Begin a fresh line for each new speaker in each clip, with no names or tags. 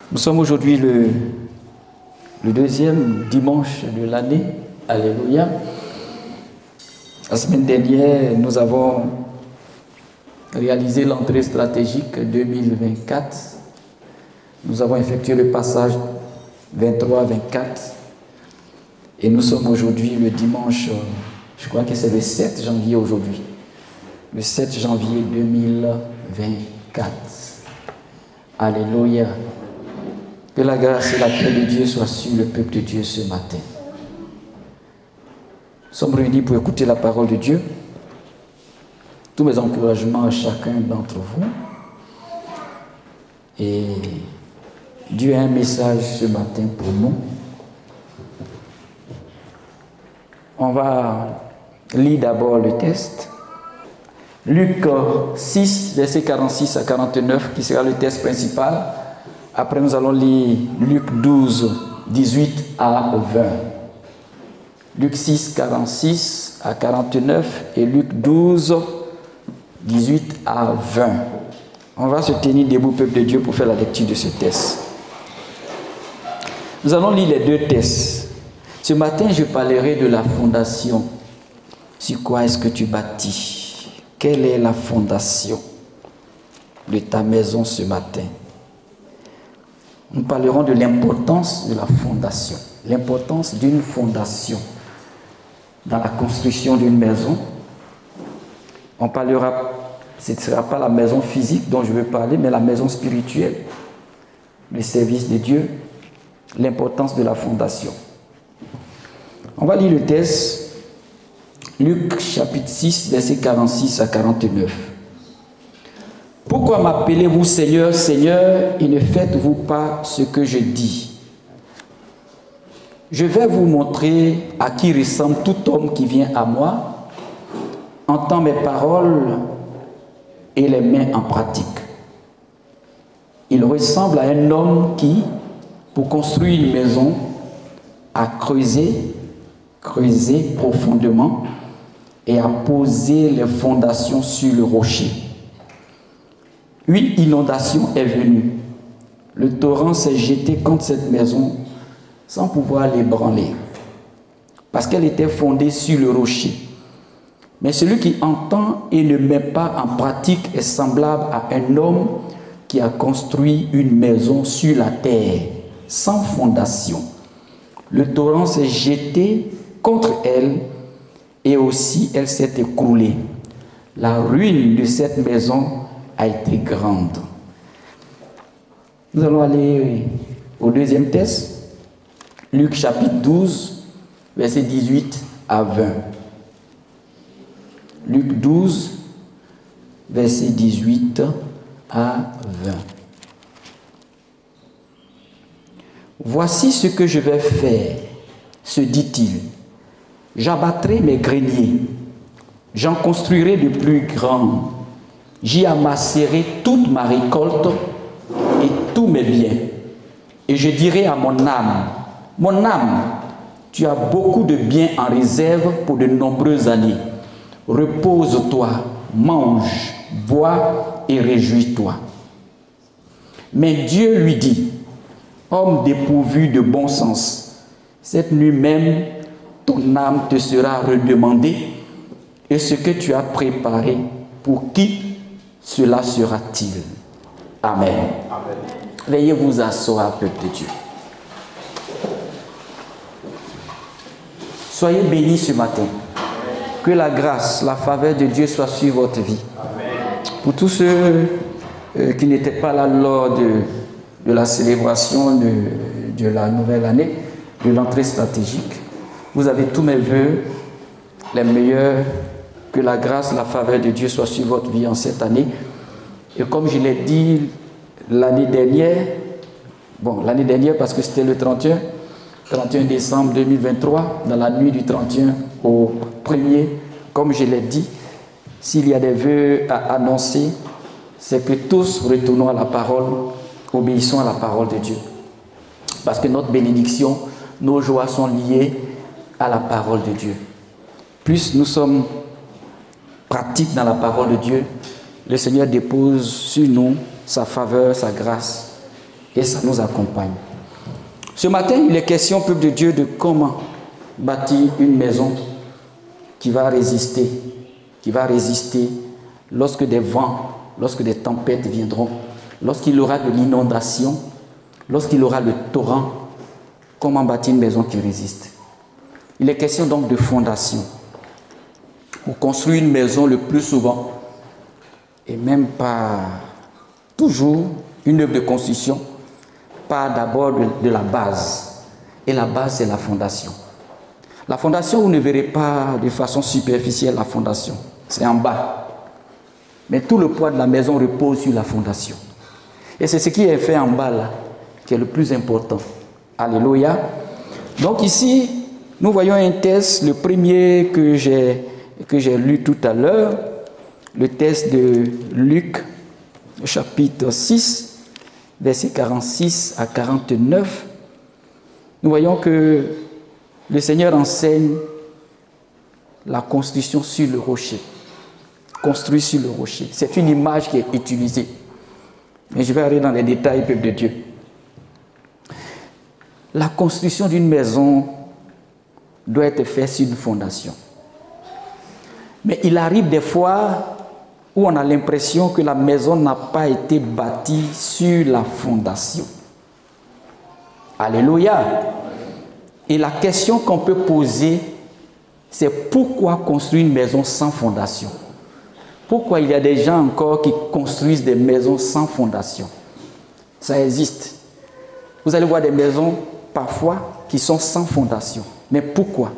Nous sommes aujourd'hui le deuxième dimanche de l'année. Alléluia. La semaine dernière, nous avons réalisé l'entrée stratégique 2024. Nous avons effectué le passage 23-24. Et nous sommes aujourd'hui le dimanche, je crois que c'est le 7 janvier aujourd'hui. Le 7 janvier 2024. Alléluia. Que la grâce et la paix de Dieu soient sur le peuple de Dieu ce matin. Nous sommes réunis pour écouter la parole de Dieu. Tous mes encouragements à chacun d'entre vous. Et Dieu a un message ce matin pour nous. On va lire d'abord le texte. Luc 6, versets 46 à 49, qui sera le texte principal. Après, nous allons lire Luc 12, 18 à 20. Luc 6, 46 à 49 et Luc 12, 18 à 20. On va se tenir debout, peuple de Dieu, pour faire la lecture de ce texte. Nous allons lire les deux textes. Ce matin, je parlerai de la fondation. Sur quoi est-ce que tu bâtis? Quelle est la fondation de ta maison ce matin? Nous parlerons de l'importance de la fondation. L'importance d'une fondation dans la construction d'une maison. On parlera, ce ne sera pas la maison physique dont je veux parler, mais la maison spirituelle. Le service de Dieu, l'importance de la fondation. On va lire le texte, Luc chapitre 6, versets 46 à 49. Pourquoi m'appelez-vous Seigneur, Seigneur, et ne faites-vous pas ce que je dis? Je vais vous montrer à qui ressemble tout homme qui vient à moi, entend mes paroles et les met en pratique. Il ressemble à un homme qui, pour construire une maison, a creusé profondément et a posé les fondations sur le rocher. Une inondation est venue. Le torrent s'est jeté contre cette maison sans pouvoir l'ébranler, parce qu'elle était fondée sur le rocher. Mais celui qui entend et ne met pas en pratique est semblable à un homme qui a construit une maison sur la terre, sans fondation. Le torrent s'est jeté contre elle et aussi elle s'est écroulée. La ruine de cette maison a été grande. Nous allons aller au deuxième texte, Luc chapitre 12, versets 18 à 20. Luc 12, versets 18 à 20. Voici ce que je vais faire, se dit-il. J'abattrai mes greniers, j'en construirai de plus grands. J'y amasserai toute ma récolte et tous mes biens. Et je dirai à mon âme, tu as beaucoup de biens en réserve pour de nombreuses années. Repose-toi, mange, bois et réjouis-toi. Mais Dieu lui dit, homme dépourvu de bon sens, cette nuit même, ton âme te sera redemandée, et ce que tu as préparé, pour qui cela sera-t-il? Amen. Amen. Veuillez vous asseoir, peuple de Dieu. Soyez bénis ce matin. Que la grâce, la faveur de Dieu soit sur votre vie. Amen. Pour tous ceux qui n'étaient pas là lors de la célébration de la nouvelle année, de l'entrée stratégique, vous avez tous mes vœux, les meilleurs. Que la grâce, la faveur de Dieu soit sur votre vie en cette année. Et comme je l'ai dit l'année dernière parce que c'était le 31 décembre 2023, dans la nuit du 31 au 1er, comme je l'ai dit, s'il y a des vœux à annoncer, c'est que tous retournons à la parole, obéissons à la parole de Dieu. Parce que notre bénédiction, nos joies sont liées à la parole de Dieu. Plus nous sommes pratiques dans la parole de Dieu, le Seigneur dépose sur nous sa faveur, sa grâce et ça nous accompagne. Ce matin, il est question, peuple de Dieu, de comment bâtir une maison qui va résister lorsque des vents, lorsque des tempêtes viendront, lorsqu'il y aura de l'inondation, lorsqu'il y aura le torrent. Comment bâtir une maison qui résiste? Il est question donc de fondation. Pour construire une maison, le plus souvent, et même pas toujours, une œuvre de construction, part d'abord de la base. Et la base, c'est la fondation. La fondation, vous ne verrez pas de façon superficielle la fondation. C'est en bas. Mais tout le poids de la maison repose sur la fondation. Et c'est ce qui est fait en bas là, qui est le plus important. Alléluia. Donc ici, nous voyons un texte, le premier que j'ai lu tout à l'heure, le texte de Luc, chapitre 6, versets 46 à 49. Nous voyons que le Seigneur enseigne la construction sur le rocher. Construit sur le rocher. C'est une image qui est utilisée. Mais je vais aller dans les détails, peuple de Dieu. La construction d'une maison doit être faite sur une fondation. Mais il arrive des fois où on a l'impression que la maison n'a pas été bâtie sur la fondation. Alléluia. Et la question qu'on peut poser, c'est pourquoi construire une maison sans fondation? Pourquoi il y a des gens encore qui construisent des maisons sans fondation? Ça existe. Vous allez voir des maisons parfois qui sont sans fondation. Mais pourquoi?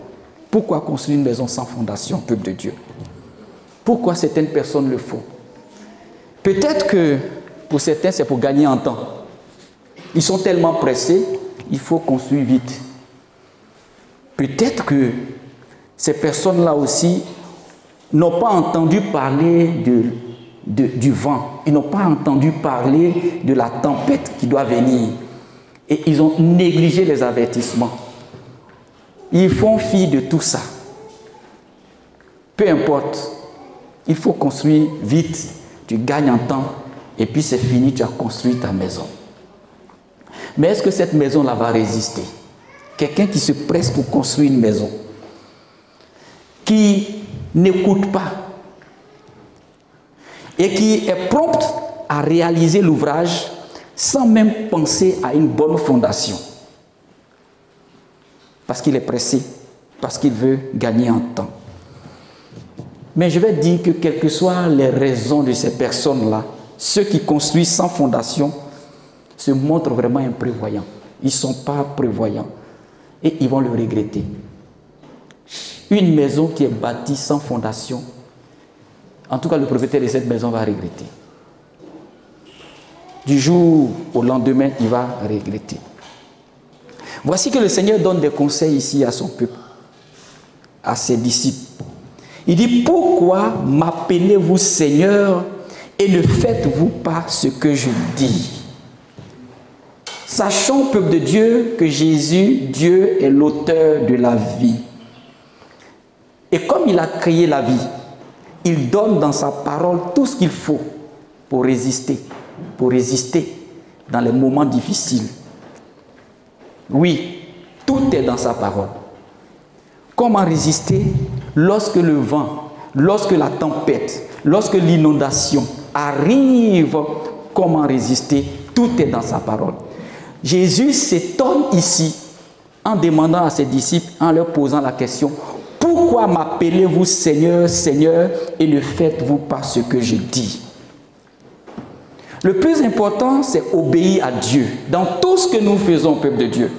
Pourquoi construire une maison sans fondation, peuple de Dieu? Pourquoi certaines personnes le font? Peut-être que pour certains, c'est pour gagner en temps. Ils sont tellement pressés, il faut construire vite. Peut-être que ces personnes-là aussi n'ont pas entendu parler du vent. Ils n'ont pas entendu parler de la tempête qui doit venir. Et ils ont négligé les avertissements. Ils font fi de tout ça. Peu importe. Il faut construire vite. Tu gagnes en temps. Et puis c'est fini, tu as construit ta maison. Mais est-ce que cette maison-là va résister? Quelqu'un qui se presse pour construire une maison, qui n'écoute pas et qui est prompt à réaliser l'ouvrage sans même penser à une bonne fondation. Parce qu'il est pressé, parce qu'il veut gagner en temps. Mais je vais dire que quelles que soient les raisons de ces personnes-là, ceux qui construisent sans fondation se montrent vraiment imprévoyants. Ils ne sont pas prévoyants et ils vont le regretter. Une maison qui est bâtie sans fondation, en tout cas le propriétaire de cette maison va regretter. Du jour au lendemain, il va regretter. Voici que le Seigneur donne des conseils ici à son peuple, à ses disciples. Il dit, pourquoi m'appelez-vous Seigneur et ne faites-vous pas ce que je dis? Sachons, peuple de Dieu, que Jésus, Dieu, est l'auteur de la vie. Et comme il a créé la vie, il donne dans sa parole tout ce qu'il faut pour résister dans les moments difficiles. Oui, tout est dans sa parole. Comment résister lorsque le vent, lorsque la tempête, lorsque l'inondation arrive? Comment résister? Tout est dans sa parole. Jésus s'étonne ici en demandant à ses disciples, en leur posant la question, pourquoi m'appelez-vous Seigneur, Seigneur, et ne faites-vous pas ce que je dis? Le plus important, c'est obéir à Dieu dans tout ce que nous faisons, peuple de Dieu.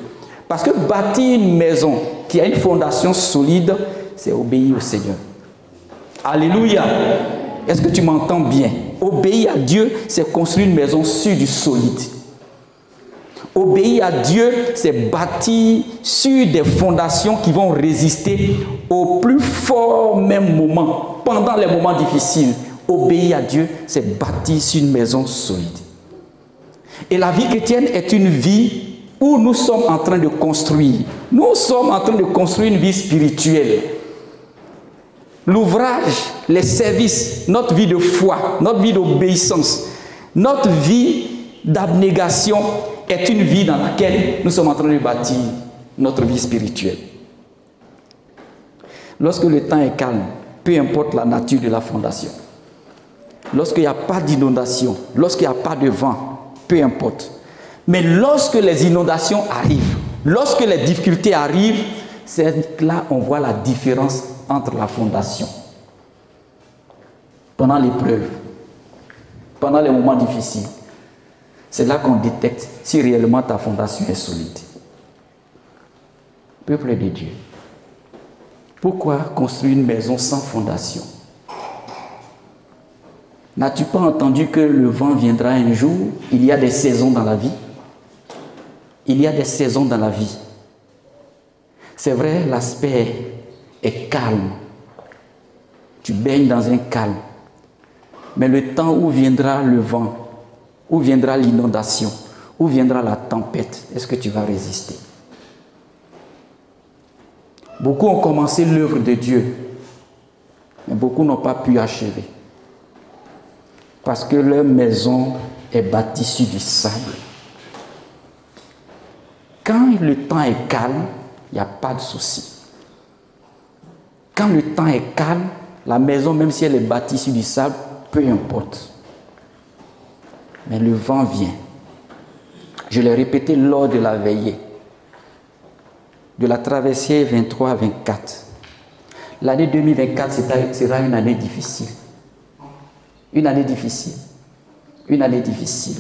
Parce que bâtir une maison qui a une fondation solide, c'est obéir au Seigneur. Alléluia. Est-ce que tu m'entends bien? Obéir à Dieu, c'est construire une maison sur du solide. Obéir à Dieu, c'est bâtir sur des fondations qui vont résister au plus fort même moment, pendant les moments difficiles. Obéir à Dieu, c'est bâtir sur une maison solide. Et la vie chrétienne est une vie où nous sommes en train de construire. Nous sommes en train de construire une vie spirituelle. L'ouvrage, les services, notre vie de foi, notre vie d'obéissance, notre vie d'abnégation est une vie dans laquelle nous sommes en train de bâtir notre vie spirituelle. Lorsque le temps est calme, peu importe la nature de la fondation, lorsqu'il n'y a pas d'inondation, lorsqu'il n'y a pas de vent, peu importe. Mais lorsque les inondations arrivent, lorsque les difficultés arrivent, c'est là qu'on voit la différence entre la fondation. Pendant l'épreuve, pendant les moments difficiles, c'est là qu'on détecte si réellement ta fondation est solide. Peuple de Dieu, pourquoi construire une maison sans fondation? N'as-tu pas entendu que le vent viendra un jour? Il y a des saisons dans la vie. Il y a des saisons dans la vie. C'est vrai, l'aspect est calme. Tu baignes dans un calme. Mais le temps où viendra le vent, où viendra l'inondation, où viendra la tempête, est-ce que tu vas résister? Beaucoup ont commencé l'œuvre de Dieu, mais beaucoup n'ont pas pu achever. Parce que leur maison est bâtie sur du sable. Quand le temps est calme, il n'y a pas de souci. Quand le temps est calme, la maison, même si elle est bâtie sur du sable, peu importe. Mais le vent vient. Je l'ai répété lors de la veillée, de la traversée 23-24. L'année 2024 sera une année difficile. Une année difficile. Une année difficile.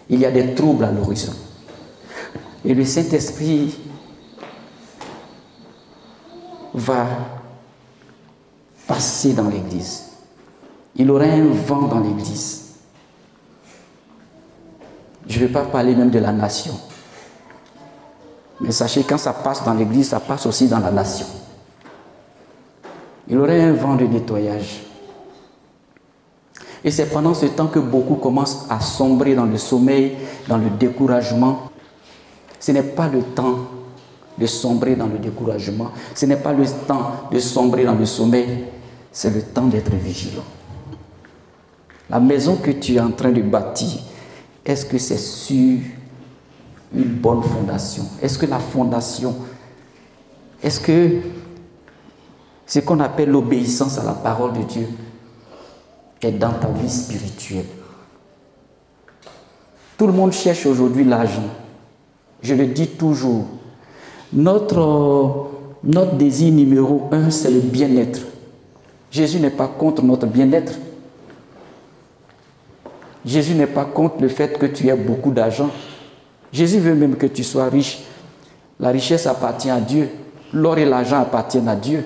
Il y a des troubles à l'horizon. Et le Saint-Esprit va passer dans l'Église. Il aura un vent dans l'Église. Je ne vais pas parler même de la nation. Mais sachez, quand ça passe dans l'Église, ça passe aussi dans la nation. Il aura un vent de nettoyage. Et c'est pendant ce temps que beaucoup commencent à sombrer dans le sommeil, dans le découragement. Ce n'est pas le temps de sombrer dans le découragement. Ce n'est pas le temps de sombrer dans le sommeil. C'est le temps d'être vigilant. La maison que tu es en train de bâtir, est-ce que c'est sur une bonne fondation? Est-ce que la fondation, est-ce que ce qu'on appelle l'obéissance à la parole de Dieu est dans ta vie spirituelle? Tout le monde cherche aujourd'hui l'argent. Je le dis toujours. Notre désir numéro 1, c'est le bien-être. Jésus n'est pas contre notre bien-être. Jésus n'est pas contre le fait que tu aies beaucoup d'argent. Jésus veut même que tu sois riche. La richesse appartient à Dieu. L'or et l'argent appartiennent à Dieu.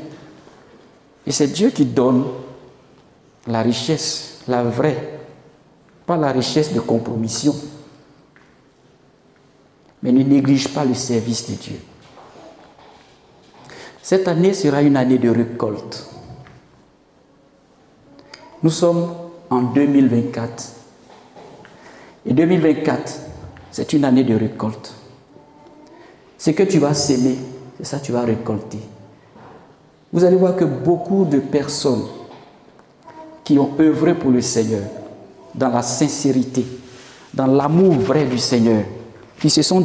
Et c'est Dieu qui donne la richesse, la vraie, pas la richesse de compromission. Mais ne néglige pas le service de Dieu. Cette année sera une année de récolte. Nous sommes en 2024. Et 2024, c'est une année de récolte. Ce que tu vas s'aimer, c'est ça que tu vas récolter. Vous allez voir que beaucoup de personnes qui ont œuvré pour le Seigneur, dans la sincérité, dans l'amour vrai du Seigneur, qui se sont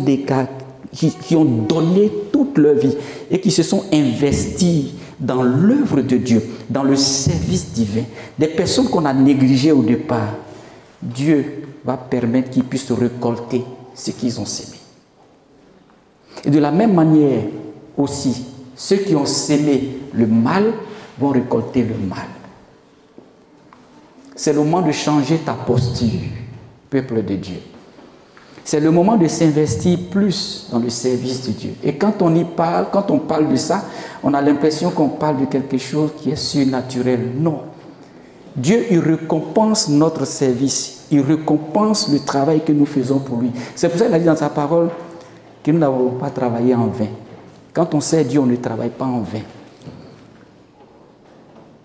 qui ont donné toute leur vie et qui se sont investis dans l'œuvre de Dieu, dans le service divin, des personnes qu'on a négligées au départ, Dieu va permettre qu'ils puissent récolter ce qu'ils ont sémé. Et de la même manière aussi, ceux qui ont sémé le mal vont récolter le mal. C'est le moment de changer ta posture, peuple de Dieu. C'est le moment de s'investir plus dans le service de Dieu. Et quand on y parle, quand on parle de ça, on a l'impression qu'on parle de quelque chose qui est surnaturel. Non. Dieu, il récompense notre service. Il récompense le travail que nous faisons pour lui. C'est pour ça qu'il a dit dans sa parole que nous n'avons pas travaillé en vain. Quand on sert Dieu, on ne travaille pas en vain.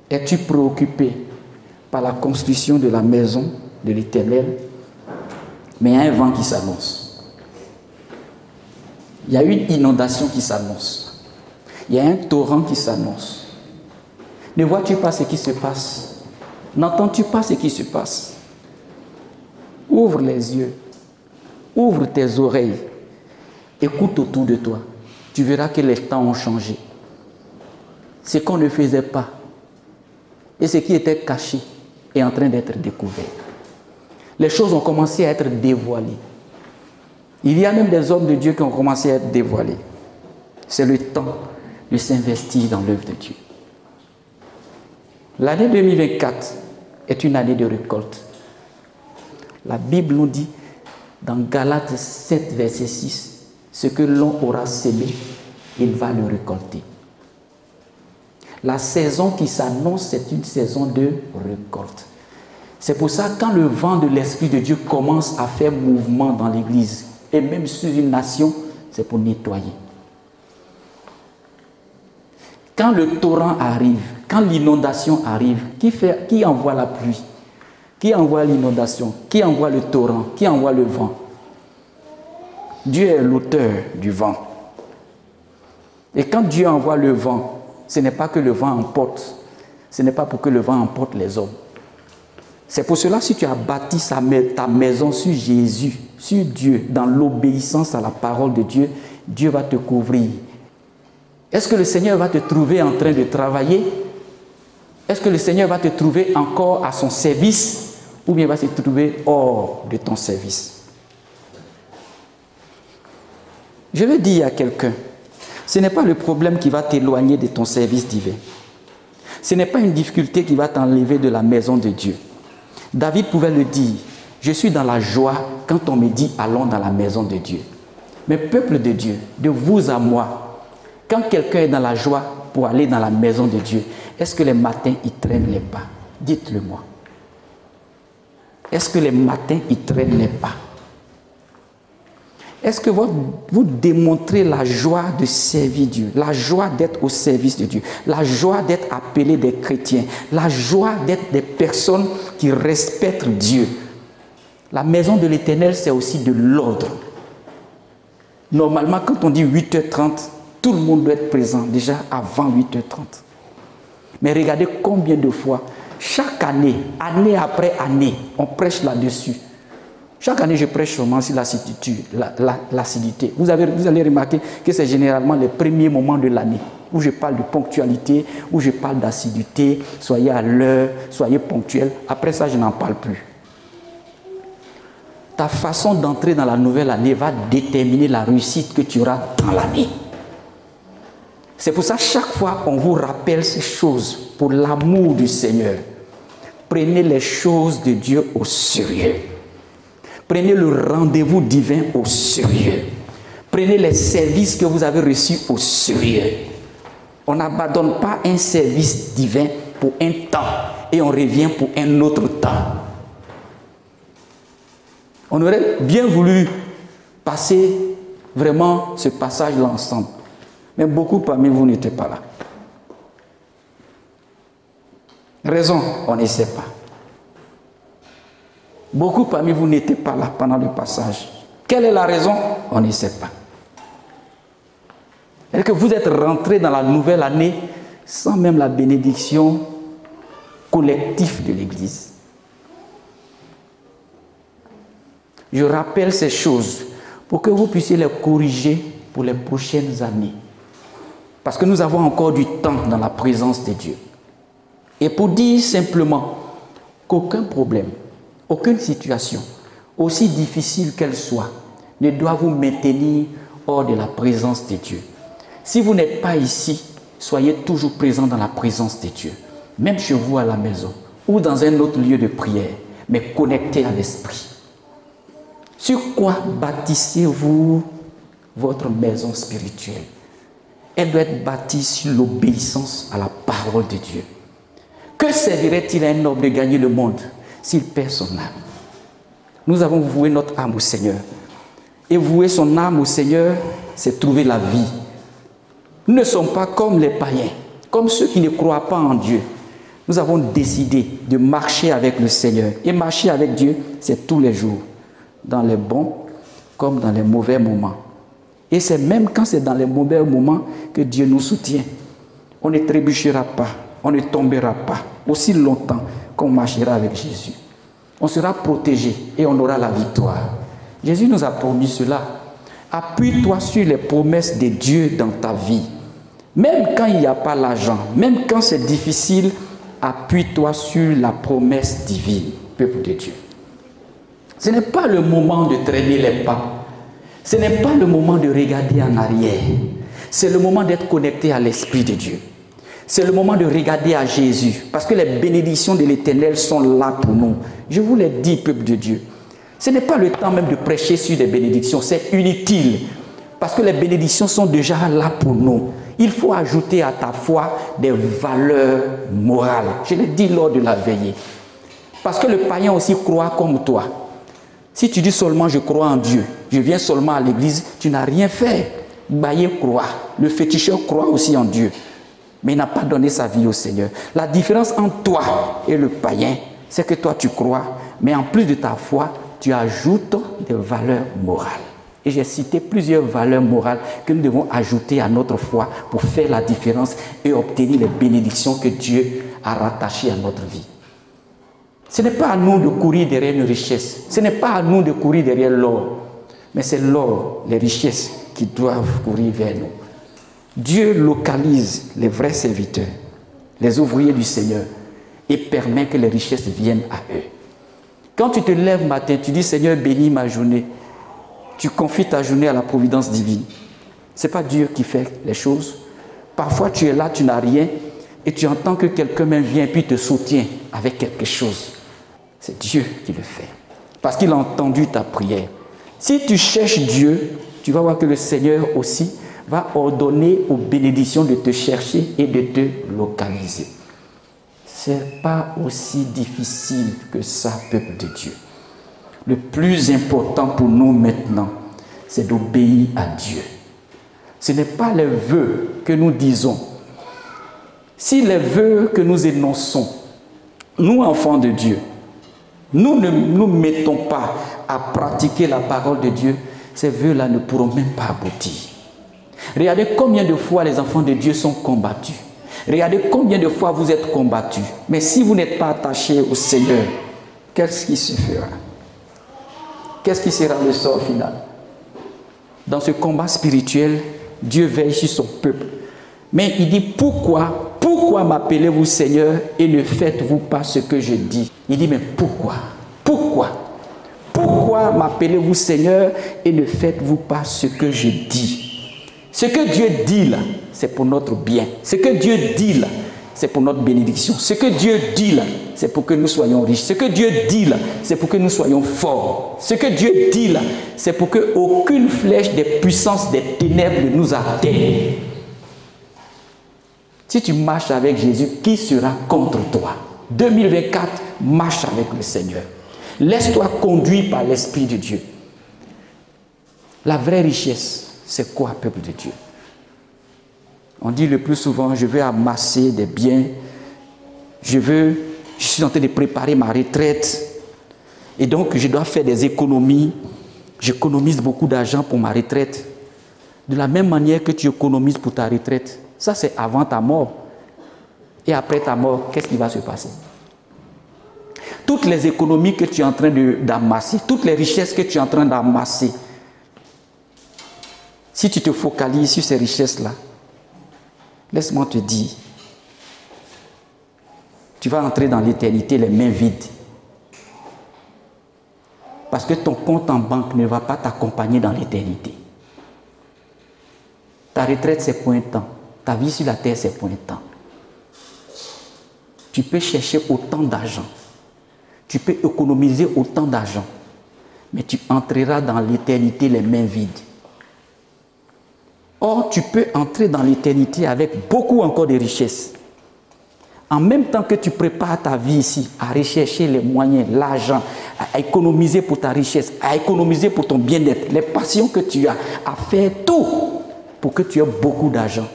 Es-tu préoccupé par la construction de la maison de l'Éternel? Mais il y a un vent qui s'annonce. Il y a une inondation qui s'annonce. Il y a un torrent qui s'annonce. Ne vois-tu pas ce qui se passe? N'entends-tu pas ce qui se passe? Ouvre les yeux. ouvre tes oreilles, écoute autour de toi. Tu verras que les temps ont changé. Ce qu'on ne faisait pas et ce qui était caché est en train d'être découvert. Les choses ont commencé à être dévoilées. Il y a même des hommes de Dieu qui ont commencé à être dévoilés. C'est le temps de s'investir dans l'œuvre de Dieu. L'année 2024 est une année de récolte. La Bible nous dit dans Galates 7, verset 6, ce que l'on aura semé, il va le récolter. La saison qui s'annonce, c'est une saison de récolte. C'est pour ça que quand le vent de l'Esprit de Dieu commence à faire mouvement dans l'Église, et même sur une nation, c'est pour nettoyer. Quand le torrent arrive, quand l'inondation arrive, qui envoie la pluie? Qui envoie l'inondation? Qui envoie le torrent? Qui envoie le vent? Dieu est l'auteur du vent. Et quand Dieu envoie le vent, ce n'est pas que le vent emporte. Ce n'est pas pour que le vent emporte les hommes. C'est pour cela, si tu as bâti ta maison sur Jésus, sur Dieu, dans l'obéissance à la parole de Dieu, Dieu va te couvrir. Est-ce que le Seigneur va te trouver en train de travailler? Est-ce que le Seigneur va te trouver encore à son service? Ou bien va se trouver hors de ton service? Je vais dire à quelqu'un, ce n'est pas le problème qui va t'éloigner de ton service divin. Ce n'est pas une difficulté qui va t'enlever de la maison de Dieu. David pouvait le dire, je suis dans la joie quand on me dit allons dans la maison de Dieu. Mais peuple de Dieu, de vous à moi, quand quelqu'un est dans la joie pour aller dans la maison de Dieu, est-ce que les matins il traîne les pas? Dites-le moi. Est-ce que les matins il traîne les pas? Est-ce que vous démontrez la joie de servir Dieu, la joie d'être au service de Dieu, la joie d'être appelé des chrétiens, la joie d'être des personnes qui respectent Dieu? La maison de l'Éternel, c'est aussi de l'ordre. Normalement, quand on dit 8h30, tout le monde doit être présent déjà avant 8h30. Mais regardez combien de fois, chaque année, année après année, on prêche là-dessus. Chaque année, je prêche seulement sur l'acidité. Vous allez remarquer que c'est généralement les premiers moments de l'année où je parle de ponctualité, où je parle d'assiduité, soyez à l'heure, soyez ponctuel. Après ça, je n'en parle plus. Ta façon d'entrer dans la nouvelle année va déterminer la réussite que tu auras dans l'année. C'est pour ça, chaque fois, on vous rappelle ces choses pour l'amour du Seigneur. Prenez les choses de Dieu au sérieux. Prenez le rendez-vous divin au sérieux. Prenez les services que vous avez reçus au sérieux. On n'abandonne pas un service divin pour un temps et on revient pour un autre temps. On aurait bien voulu passer vraiment ce passage-là ensemble. Mais beaucoup parmi vous n'étaient pas là. Raison, on ne sait pas. Beaucoup parmi vous n'étaient pas là pendant le passage. Quelle est la raison? On ne sait pas. Est-ce que vous êtes rentrés dans la nouvelle année sans même la bénédiction collective de l'Église? Je rappelle ces choses pour que vous puissiez les corriger pour les prochaines années. Parce que nous avons encore du temps dans la présence de Dieu. Et pour dire simplement qu'aucun problème, aucune situation, aussi difficile qu'elle soit, ne doit vous maintenir hors de la présence de Dieu. Si vous n'êtes pas ici, soyez toujours présent dans la présence de Dieu. Même chez vous à la maison ou dans un autre lieu de prière, mais connecté à l'Esprit. Sur quoi bâtissez-vous votre maison spirituelle? Elle doit être bâtie sur l'obéissance à la parole de Dieu. Que servirait-il à un homme de gagner le monde s'il perd son âme? Nous avons voué notre âme au Seigneur. Et vouer son âme au Seigneur, c'est trouver la vie. Nous ne sommes pas comme les païens, comme ceux qui ne croient pas en Dieu. Nous avons décidé de marcher avec le Seigneur. Et marcher avec Dieu, c'est tous les jours, dans les bons comme dans les mauvais moments. Et c'est même quand c'est dans les mauvais moments que Dieu nous soutient. On ne trébuchera pas, on ne tombera pas aussi longtemps qu'on marchera avec Jésus. On sera protégé et on aura la victoire. Jésus nous a promis cela. Appuie-toi sur les promesses de Dieu dans ta vie. Même quand il n'y a pas l'argent, même quand c'est difficile, appuie-toi sur la promesse divine, peuple de Dieu. Ce n'est pas le moment de traîner les pas. Ce n'est pas le moment de regarder en arrière. C'est le moment d'être connecté à l'Esprit de Dieu. C'est le moment de regarder à Jésus. Parce que les bénédictions de l'Éternel sont là pour nous. Je vous l'ai dit, peuple de Dieu. Ce n'est pas le temps même de prêcher sur des bénédictions. C'est inutile. Parce que les bénédictions sont déjà là pour nous. Il faut ajouter à ta foi des valeurs morales. Je l'ai dit lors de la veillée. Parce que le païen aussi croit comme toi. Si tu dis seulement je crois en Dieu, je viens seulement à l'église, tu n'as rien fait. Baïe croit. Le féticheur croit aussi en Dieu. Mais il n'a pas donné sa vie au Seigneur. La différence entre toi et le païen, c'est que toi tu crois. Mais en plus de ta foi, tu ajoutes des valeurs morales. Et j'ai cité plusieurs valeurs morales que nous devons ajouter à notre foi pour faire la différence et obtenir les bénédictions que Dieu a rattachées à notre vie. Ce n'est pas à nous de courir derrière une richesse. Ce n'est pas à nous de courir derrière l'or. Mais c'est l'or, les richesses qui doivent courir vers nous. Dieu localise les vrais serviteurs, les ouvriers du Seigneur, et permet que les richesses viennent à eux. Quand tu te lèves matin, tu dis Seigneur, bénis ma journée. Tu confies ta journée à la providence divine. Ce n'est pas Dieu qui fait les choses. Parfois tu es là, tu n'as rien, et tu entends que quelqu'un même vient et puis te soutient avec quelque chose. C'est Dieu qui le fait. Parce qu'il a entendu ta prière. Si tu cherches Dieu, tu vas voir que le Seigneur aussi va ordonner aux bénédictions de te chercher et de te localiser. Ce n'est pas aussi difficile que ça, peuple de Dieu. Le plus important pour nous maintenant, c'est d'obéir à Dieu. Ce n'est pas les vœux que nous disons. Si les vœux que nous énonçons, nous enfants de Dieu, nous ne nous mettons pas à pratiquer la parole de Dieu, ces vœux-là ne pourront même pas aboutir. Regardez combien de fois les enfants de Dieu sont combattus. Regardez combien de fois vous êtes combattus. Mais si vous n'êtes pas attachés au Seigneur, qu'est-ce qui se fera? Qu'est-ce qui sera le sort final? Dans ce combat spirituel, Dieu veille sur son peuple. Mais il dit, pourquoi m'appelez-vous Seigneur et ne faites-vous pas ce que je dis? Il dit, mais pourquoi? Pourquoi m'appelez-vous Seigneur et ne faites-vous pas ce que je dis? Ce que Dieu dit là, c'est pour notre bien. Ce que Dieu dit là, c'est pour notre bénédiction. Ce que Dieu dit là, c'est pour que nous soyons riches. Ce que Dieu dit là, c'est pour que nous soyons forts. Ce que Dieu dit là, c'est pour qu'aucune flèche des puissances des ténèbres ne nous atteigne. Si tu marches avec Jésus, qui sera contre toi? 2024, marche avec le Seigneur. Laisse-toi conduire par l'Esprit de Dieu. La vraie richesse, c'est quoi, peuple de Dieu? On dit le plus souvent, je veux amasser des biens, je suis en train de préparer ma retraite, et donc je dois faire des économies, j'économise beaucoup d'argent pour ma retraite. De la même manière que tu économises pour ta retraite, ça c'est avant ta mort. Et après ta mort, qu'est-ce qui va se passer? Toutes les économies que tu es en train d'amasser, toutes les richesses que tu es en train d'amasser, si tu te focalises sur ces richesses-là, laisse-moi te dire, tu vas entrer dans l'éternité les mains vides. Parce que ton compte en banque ne va pas t'accompagner dans l'éternité. Ta retraite, c'est pour un temps. Ta vie sur la terre, c'est pour un temps. Tu peux chercher autant d'argent. Tu peux économiser autant d'argent. Mais tu entreras dans l'éternité les mains vides. Or, tu peux entrer dans l'éternité avec beaucoup encore de richesses. En même temps que tu prépares ta vie ici, à rechercher les moyens, l'argent, à économiser pour ta richesse, à économiser pour ton bien-être, les passions que tu as, à faire tout pour que tu aies beaucoup d'argent.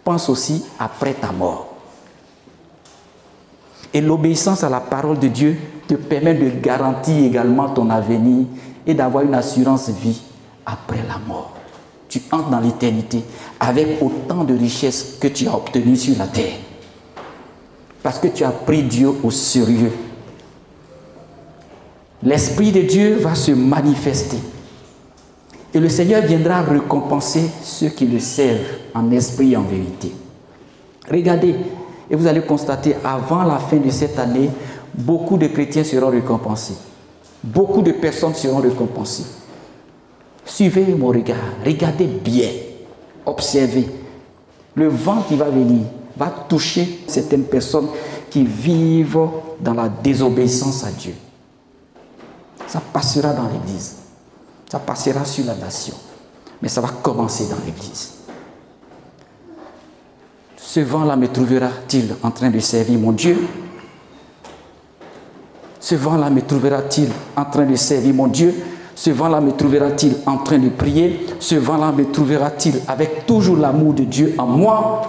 Pense aussi après ta mort. Et l'obéissance à la parole de Dieu te permet de garantir également ton avenir et d'avoir une assurance vie après la mort. Tu entres dans l'éternité avec autant de richesses que tu as obtenues sur la terre. Parce que tu as pris Dieu au sérieux. l'Esprit de Dieu va se manifester. Et le Seigneur viendra récompenser ceux qui le servent en esprit et en vérité. Regardez, et vous allez constater, avant la fin de cette année, beaucoup de chrétiens seront récompensés. Beaucoup de personnes seront récompensées. Suivez mon regard, regardez bien, observez. Le vent qui va venir va toucher certaines personnes qui vivent dans la désobéissance à Dieu. Ça passera dans l'église. Ça passera sur la nation. Mais ça va commencer dans l'église. Ce vent-là me trouvera-t-il en train de servir mon Dieu? Ce vent-là me trouvera-t-il en train de servir mon Dieu? Ce vent-là me trouvera-t-il en train de prier? Ce vent-là me trouvera-t-il avec toujours l'amour de Dieu en moi?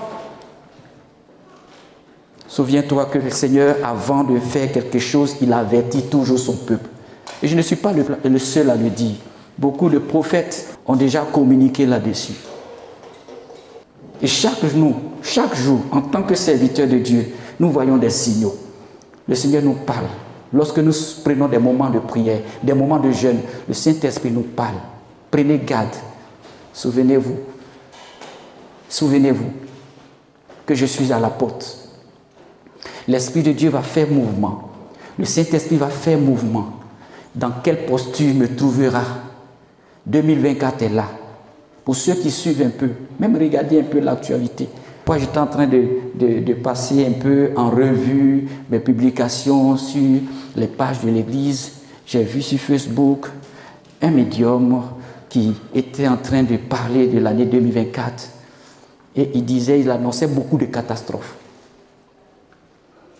Souviens-toi que le Seigneur, avant de faire quelque chose, il avertit toujours son peuple. Et je ne suis pas le seul à le dire. Beaucoup de prophètes ont déjà communiqué là-dessus. Et chaque jour, en tant que serviteurs de Dieu, nous voyons des signaux. Le Seigneur nous parle. Lorsque nous prenons des moments de prière, des moments de jeûne, le Saint-Esprit nous parle. Prenez garde. Souvenez-vous que je suis à la porte. L'Esprit de Dieu va faire mouvement. Le Saint-Esprit va faire mouvement. Dans quelle posture me trouvera? 2024 est là. Pour ceux qui suivent un peu, même regarder un peu l'actualité. Moi, j'étais en train de passer un peu en revue mes publications sur les pages de l'Église. J'ai vu sur Facebook un médium qui était en train de parler de l'année 2024. Et il annonçait beaucoup de catastrophes.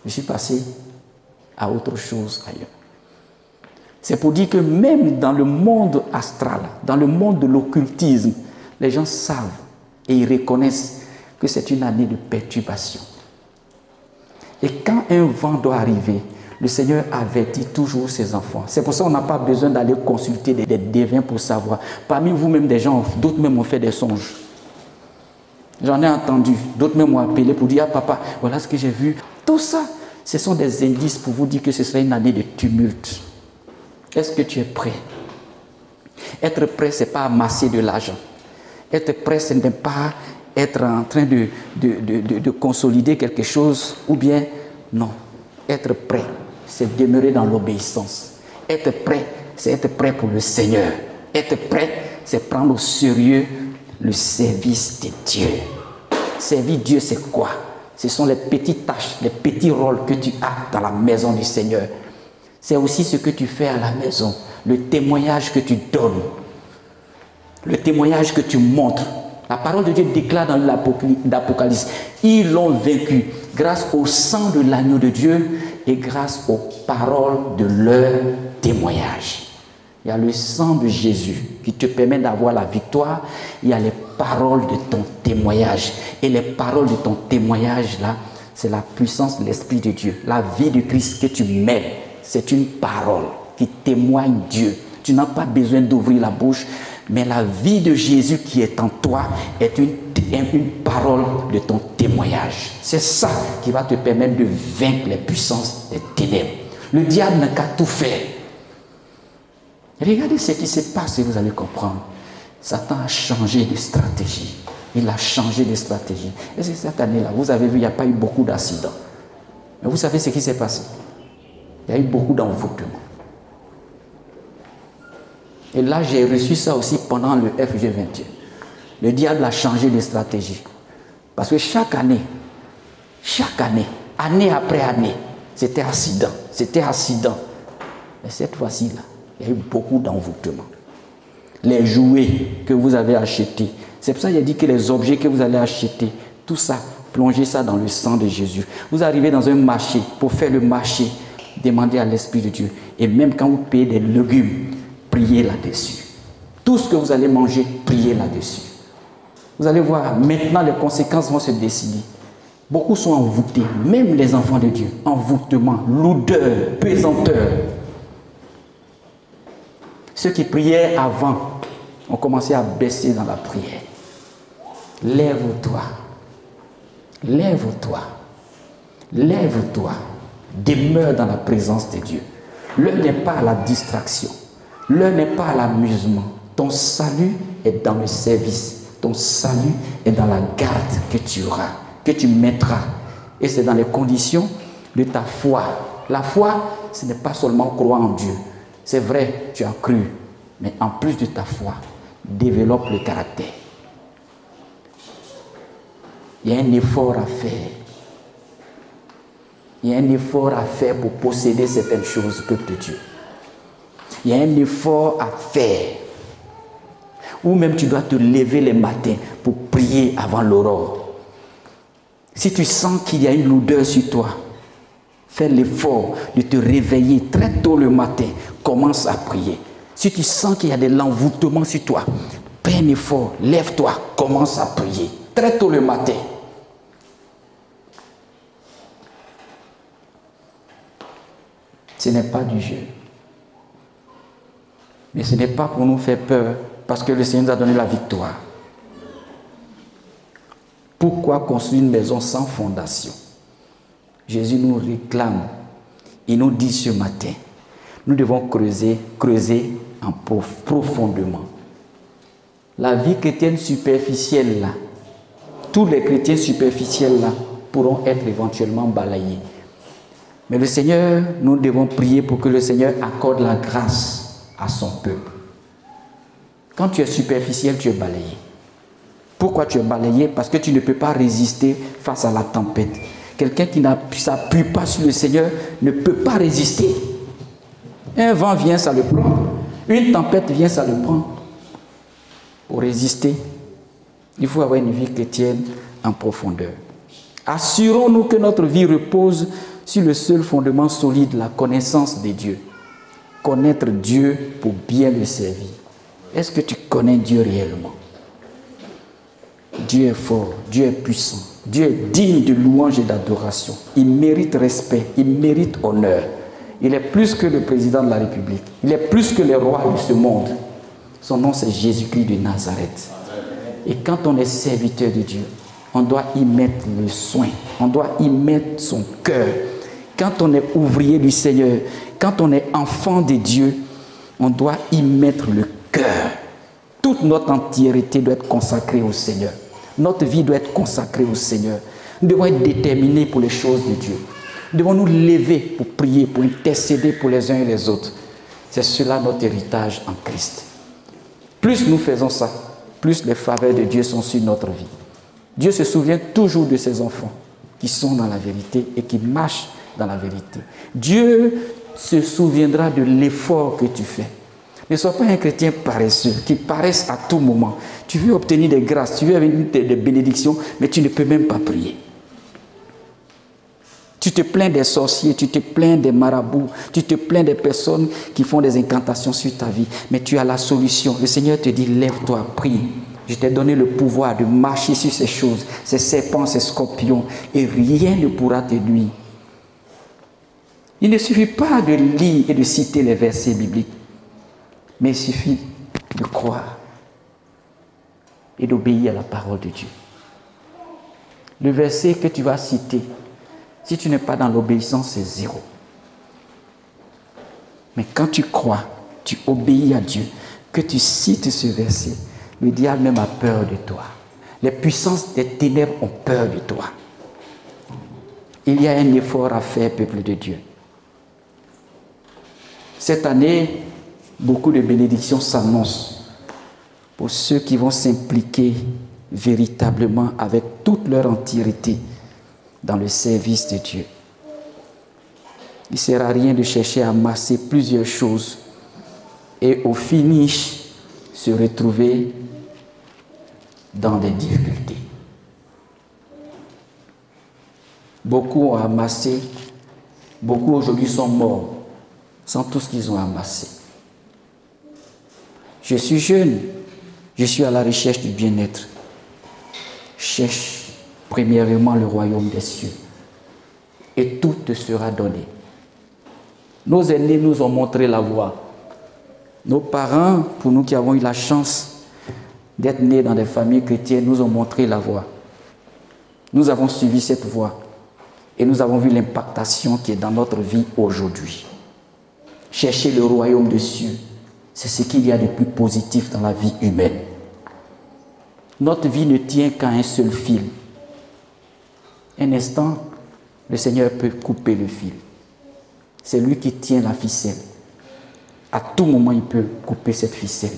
Je suis passé à autre chose ailleurs. C'est pour dire que même dans le monde astral, dans le monde de l'occultisme, les gens savent et ils reconnaissent que c'est une année de perturbation. Et quand un vent doit arriver, le Seigneur avertit toujours ses enfants. C'est pour ça qu'on n'a pas besoin d'aller consulter des devins pour savoir. Parmi vous-même, des gens, d'autres même ont fait des songes. J'en ai entendu. D'autres même m'ont appelé pour dire « Ah papa, voilà ce que j'ai vu ». Tout ça, ce sont des indices pour vous dire que ce serait une année de tumulte. Est-ce que tu es prêt? Être prêt, ce n'est pas amasser de l'argent. Être prêt, ce n'est pas être en train de consolider quelque chose ou bien non. Être prêt, c'est demeurer dans l'obéissance. Être prêt, c'est être prêt pour le Seigneur. Être prêt, c'est prendre au sérieux le service de Dieu. Servir Dieu, c'est quoi? Ce sont les petites tâches, les petits rôles que tu as dans la maison du Seigneur. C'est aussi ce que tu fais à la maison, le témoignage que tu donnes, le témoignage que tu montres. La parole de Dieu déclare dans l'Apocalypse, ils l'ont vaincu grâce au sang de l'agneau de Dieu et grâce aux paroles de leur témoignage. Il y a le sang de Jésus qui te permet d'avoir la victoire. Il y a les paroles de ton témoignage. Et les paroles de ton témoignage, là, c'est la puissance de l'Esprit de Dieu. La vie de Christ que tu mènes, c'est une parole qui témoigne Dieu. Tu n'as pas besoin d'ouvrir la bouche, mais la vie de Jésus qui est en toi est une parole de ton témoignage. C'est ça qui va te permettre de vaincre les puissances des ténèbres. Le diable n'a qu'à tout faire. Regardez ce qui se passe et vous allez comprendre. Satan a changé de stratégie. Il a changé de stratégie. Et c'est cette année-là, vous avez vu, il n'y a pas eu beaucoup d'accidents. Mais vous savez ce qui s'est passé? Il y a eu beaucoup d'envoûtements. Et là, j'ai reçu ça aussi pendant le FG 21. Le diable a changé de stratégie. Parce que chaque année, année après année, c'était accident. Mais cette fois-ci-là, il y a eu beaucoup d'envoûtements. Les jouets que vous avez achetés. C'est pour ça qu'il a dit que les objets que vous allez acheter, tout ça, plongez ça dans le sang de Jésus. Vous arrivez dans un marché, pour faire le marché, demandez à l'Esprit de Dieu. Et même quand vous payez des légumes, priez là-dessus. Tout ce que vous allez manger, priez là-dessus. Vous allez voir, maintenant les conséquences vont se décider. Beaucoup sont envoûtés, même les enfants de Dieu. Envoûtement, lourdeur, pesanteur. Ceux qui priaient avant ont commencé à baisser dans la prière. Lève-toi. Lève-toi. Lève-toi. Demeure dans la présence de Dieu. L'heure n'est pas à la distraction. L'heure n'est pas à l'amusement. Ton salut est dans le service. Ton salut est dans la garde que tu auras, que tu mettras. Et c'est dans les conditions de ta foi. La foi, ce n'est pas seulement croire en Dieu. C'est vrai, tu as cru. Mais en plus de ta foi, développe le caractère. Il y a un effort à faire. Il y a un effort à faire pour posséder certaines choses, peuple de Dieu. Il y a un effort à faire. Ou même tu dois te lever les matins pour prier avant l'aurore. Si tu sens qu'il y a une lourdeur sur toi, fais l'effort de te réveiller très tôt le matin. Commence à prier. Si tu sens qu'il y a de l'envoûtement sur toi, fais un effort, lève-toi, commence à prier. Très tôt le matin. Ce n'est pas du jeu. Mais ce n'est pas pour nous faire peur, parce que le Seigneur nous a donné la victoire. Pourquoi construire une maison sans fondation? Jésus nous réclame. Il nous dit ce matin, nous devons creuser en profondément. La vie chrétienne superficielle là, tous les chrétiens superficiels là pourront être éventuellement balayés. Mais le Seigneur, nous devons prier pour que le Seigneur accorde la grâce à son peuple. Quand tu es superficiel, tu es balayé. Pourquoi tu es balayé? Parce que tu ne peux pas résister face à la tempête. Quelqu'un qui ne s'appuie pas sur le Seigneur ne peut pas résister. Un vent vient, ça le prend. Une tempête vient, ça le prend. Pour résister, il faut avoir une vie chrétienne en profondeur. Assurons-nous que notre vie repose sur le seul fondement solide, la connaissance de Dieu. Connaître Dieu pour bien le servir. Est-ce que tu connais Dieu réellement? Dieu est fort, Dieu est puissant, Dieu est digne de louange et d'adoration. Il mérite respect, il mérite honneur. Il est plus que le président de la République. Il est plus que les rois de ce monde. Son nom, c'est Jésus-Christ de Nazareth. Et quand on est serviteur de Dieu, on doit y mettre le soin. On doit y mettre son cœur. Quand on est ouvrier du Seigneur, quand on est enfant de Dieu, on doit y mettre le cœur. Toute notre entièreté doit être consacrée au Seigneur. Notre vie doit être consacrée au Seigneur. Nous devons être déterminés pour les choses de Dieu. Nous devons nous lever pour prier, pour intercéder pour les uns et les autres. C'est cela notre héritage en Christ. Plus nous faisons ça, plus les faveurs de Dieu sont sur notre vie. Dieu se souvient toujours de ses enfants qui sont dans la vérité et qui marchent dans la vérité. Dieu se souviendra de l'effort que tu fais. Ne sois pas un chrétien paresseux qui paresse à tout moment. Tu veux obtenir des grâces, tu veux avoir des bénédictions, mais tu ne peux même pas prier. Tu te plains des sorciers, tu te plains des marabouts, tu te plains des personnes qui font des incantations sur ta vie, mais tu as la solution. Le Seigneur te dit, lève-toi, prie. Je t'ai donné le pouvoir de marcher sur ces choses, ces serpents, ces scorpions, et rien ne pourra te nuire. Il ne suffit pas de lire et de citer les versets bibliques, mais il suffit de croire et d'obéir à la parole de Dieu. Le verset que tu vas citer, si tu n'es pas dans l'obéissance, c'est zéro. Mais quand tu crois, tu obéis à Dieu, que tu cites ce verset, le diable même a peur de toi. Les puissances des ténèbres ont peur de toi. Il y a un effort à faire, peuple de Dieu. Cette année, beaucoup de bénédictions s'annoncent pour ceux qui vont s'impliquer véritablement avec toute leur entièreté dans le service de Dieu. Il ne sert à rien de chercher à amasser plusieurs choses et au finish se retrouver dans des difficultés. Beaucoup ont amassé, beaucoup aujourd'hui sont morts sans tout ce qu'ils ont amassé. Je suis jeune, je suis à la recherche du bien-être. Cherche premièrement le royaume des cieux et tout te sera donné. Nos aînés nous ont montré la voie. Nos parents, pour nous qui avons eu la chance d'être nés dans des familles chrétiennes, nous ont montré la voie. Nous avons suivi cette voie et nous avons vu l'impactation qui est dans notre vie aujourd'hui. chercher le royaume des cieux. C'est ce qu'il y a de plus positif dans la vie humaine. Notre vie ne tient qu'à un seul fil. Un instant, le Seigneur peut couper le fil. C'est lui qui tient la ficelle. À tout moment, il peut couper cette ficelle.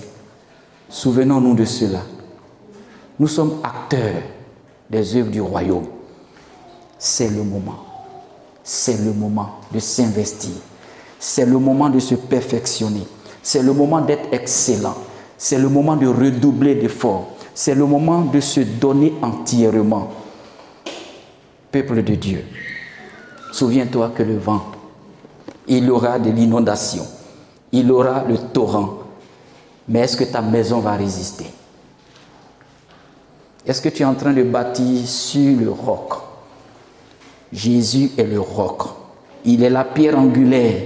Souvenons-nous de cela. Nous sommes acteurs des œuvres du royaume. C'est le moment. C'est le moment de s'investir. C'est le moment de se perfectionner. C'est le moment d'être excellent. C'est le moment de redoubler d'efforts. C'est le moment de se donner entièrement. Peuple de Dieu, souviens-toi que le vent, il y aura de l'inondation, il y aura le torrent. Mais est-ce que ta maison va résister? Est-ce que tu es en train de bâtir sur le roc? Jésus est le roc. Il est la pierre angulaire,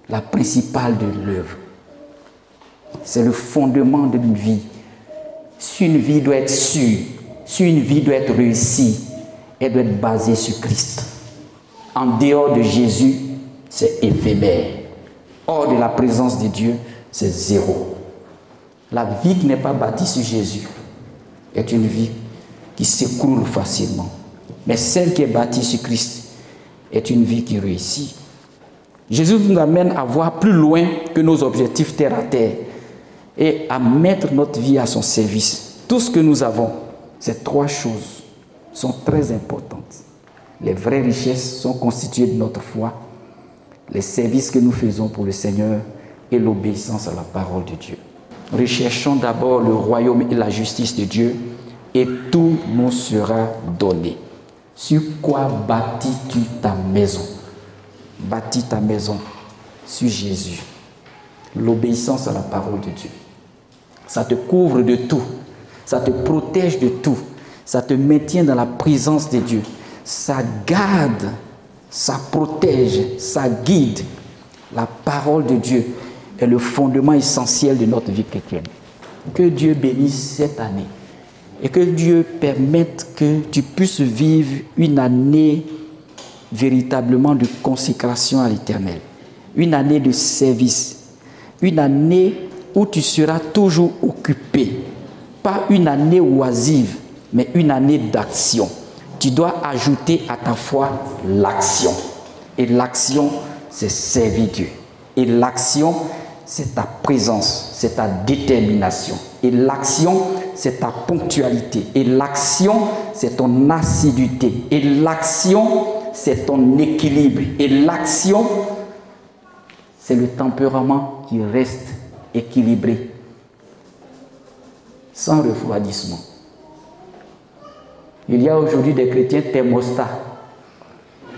la principale de l'œuvre. C'est le fondement d'une vie. Si une vie doit être sûre, si une vie doit être réussie, elle doit être basée sur Christ. En dehors de Jésus, c'est éphémère. Hors de la présence de Dieu, c'est zéro. La vie qui n'est pas bâtie sur Jésus est une vie qui s'écroule facilement. Mais celle qui est bâtie sur Christ est une vie qui réussit. Jésus nous amène à voir plus loin que nos objectifs terre à terre et à mettre notre vie à son service. Tout ce que nous avons, ces trois choses sont très importantes. Les vraies richesses sont constituées de notre foi, les services que nous faisons pour le Seigneur et l'obéissance à la parole de Dieu. Recherchons d'abord le royaume et la justice de Dieu et tout nous sera donné. Sur quoi bâtis-tu ta maison? Bâtis ta maison sur Jésus. L'obéissance à la parole de Dieu. Ça te couvre de tout. Ça te protège de tout. Ça te maintient dans la présence de Dieu. Ça garde, ça protège, ça guide. La parole de Dieu est le fondement essentiel de notre vie chrétienne. Que Dieu bénisse cette année et que Dieu permette que tu puisses vivre une année véritablement de consécration à l'Éternel, une année de service, une année où tu seras toujours occupé, pas une année oisive, mais une année d'action. Tu dois ajouter à ta foi l'action. Et l'action, c'est servir Dieu. Et l'action, c'est ta présence, c'est ta détermination. Et l'action, c'est ta ponctualité. Et l'action, c'est ton assiduité. Et l'action, c'est ton équilibre. Et l'action, c'est le tempérament qui reste équilibré, sans refroidissement. Il y a aujourd'hui des chrétiens thermostats.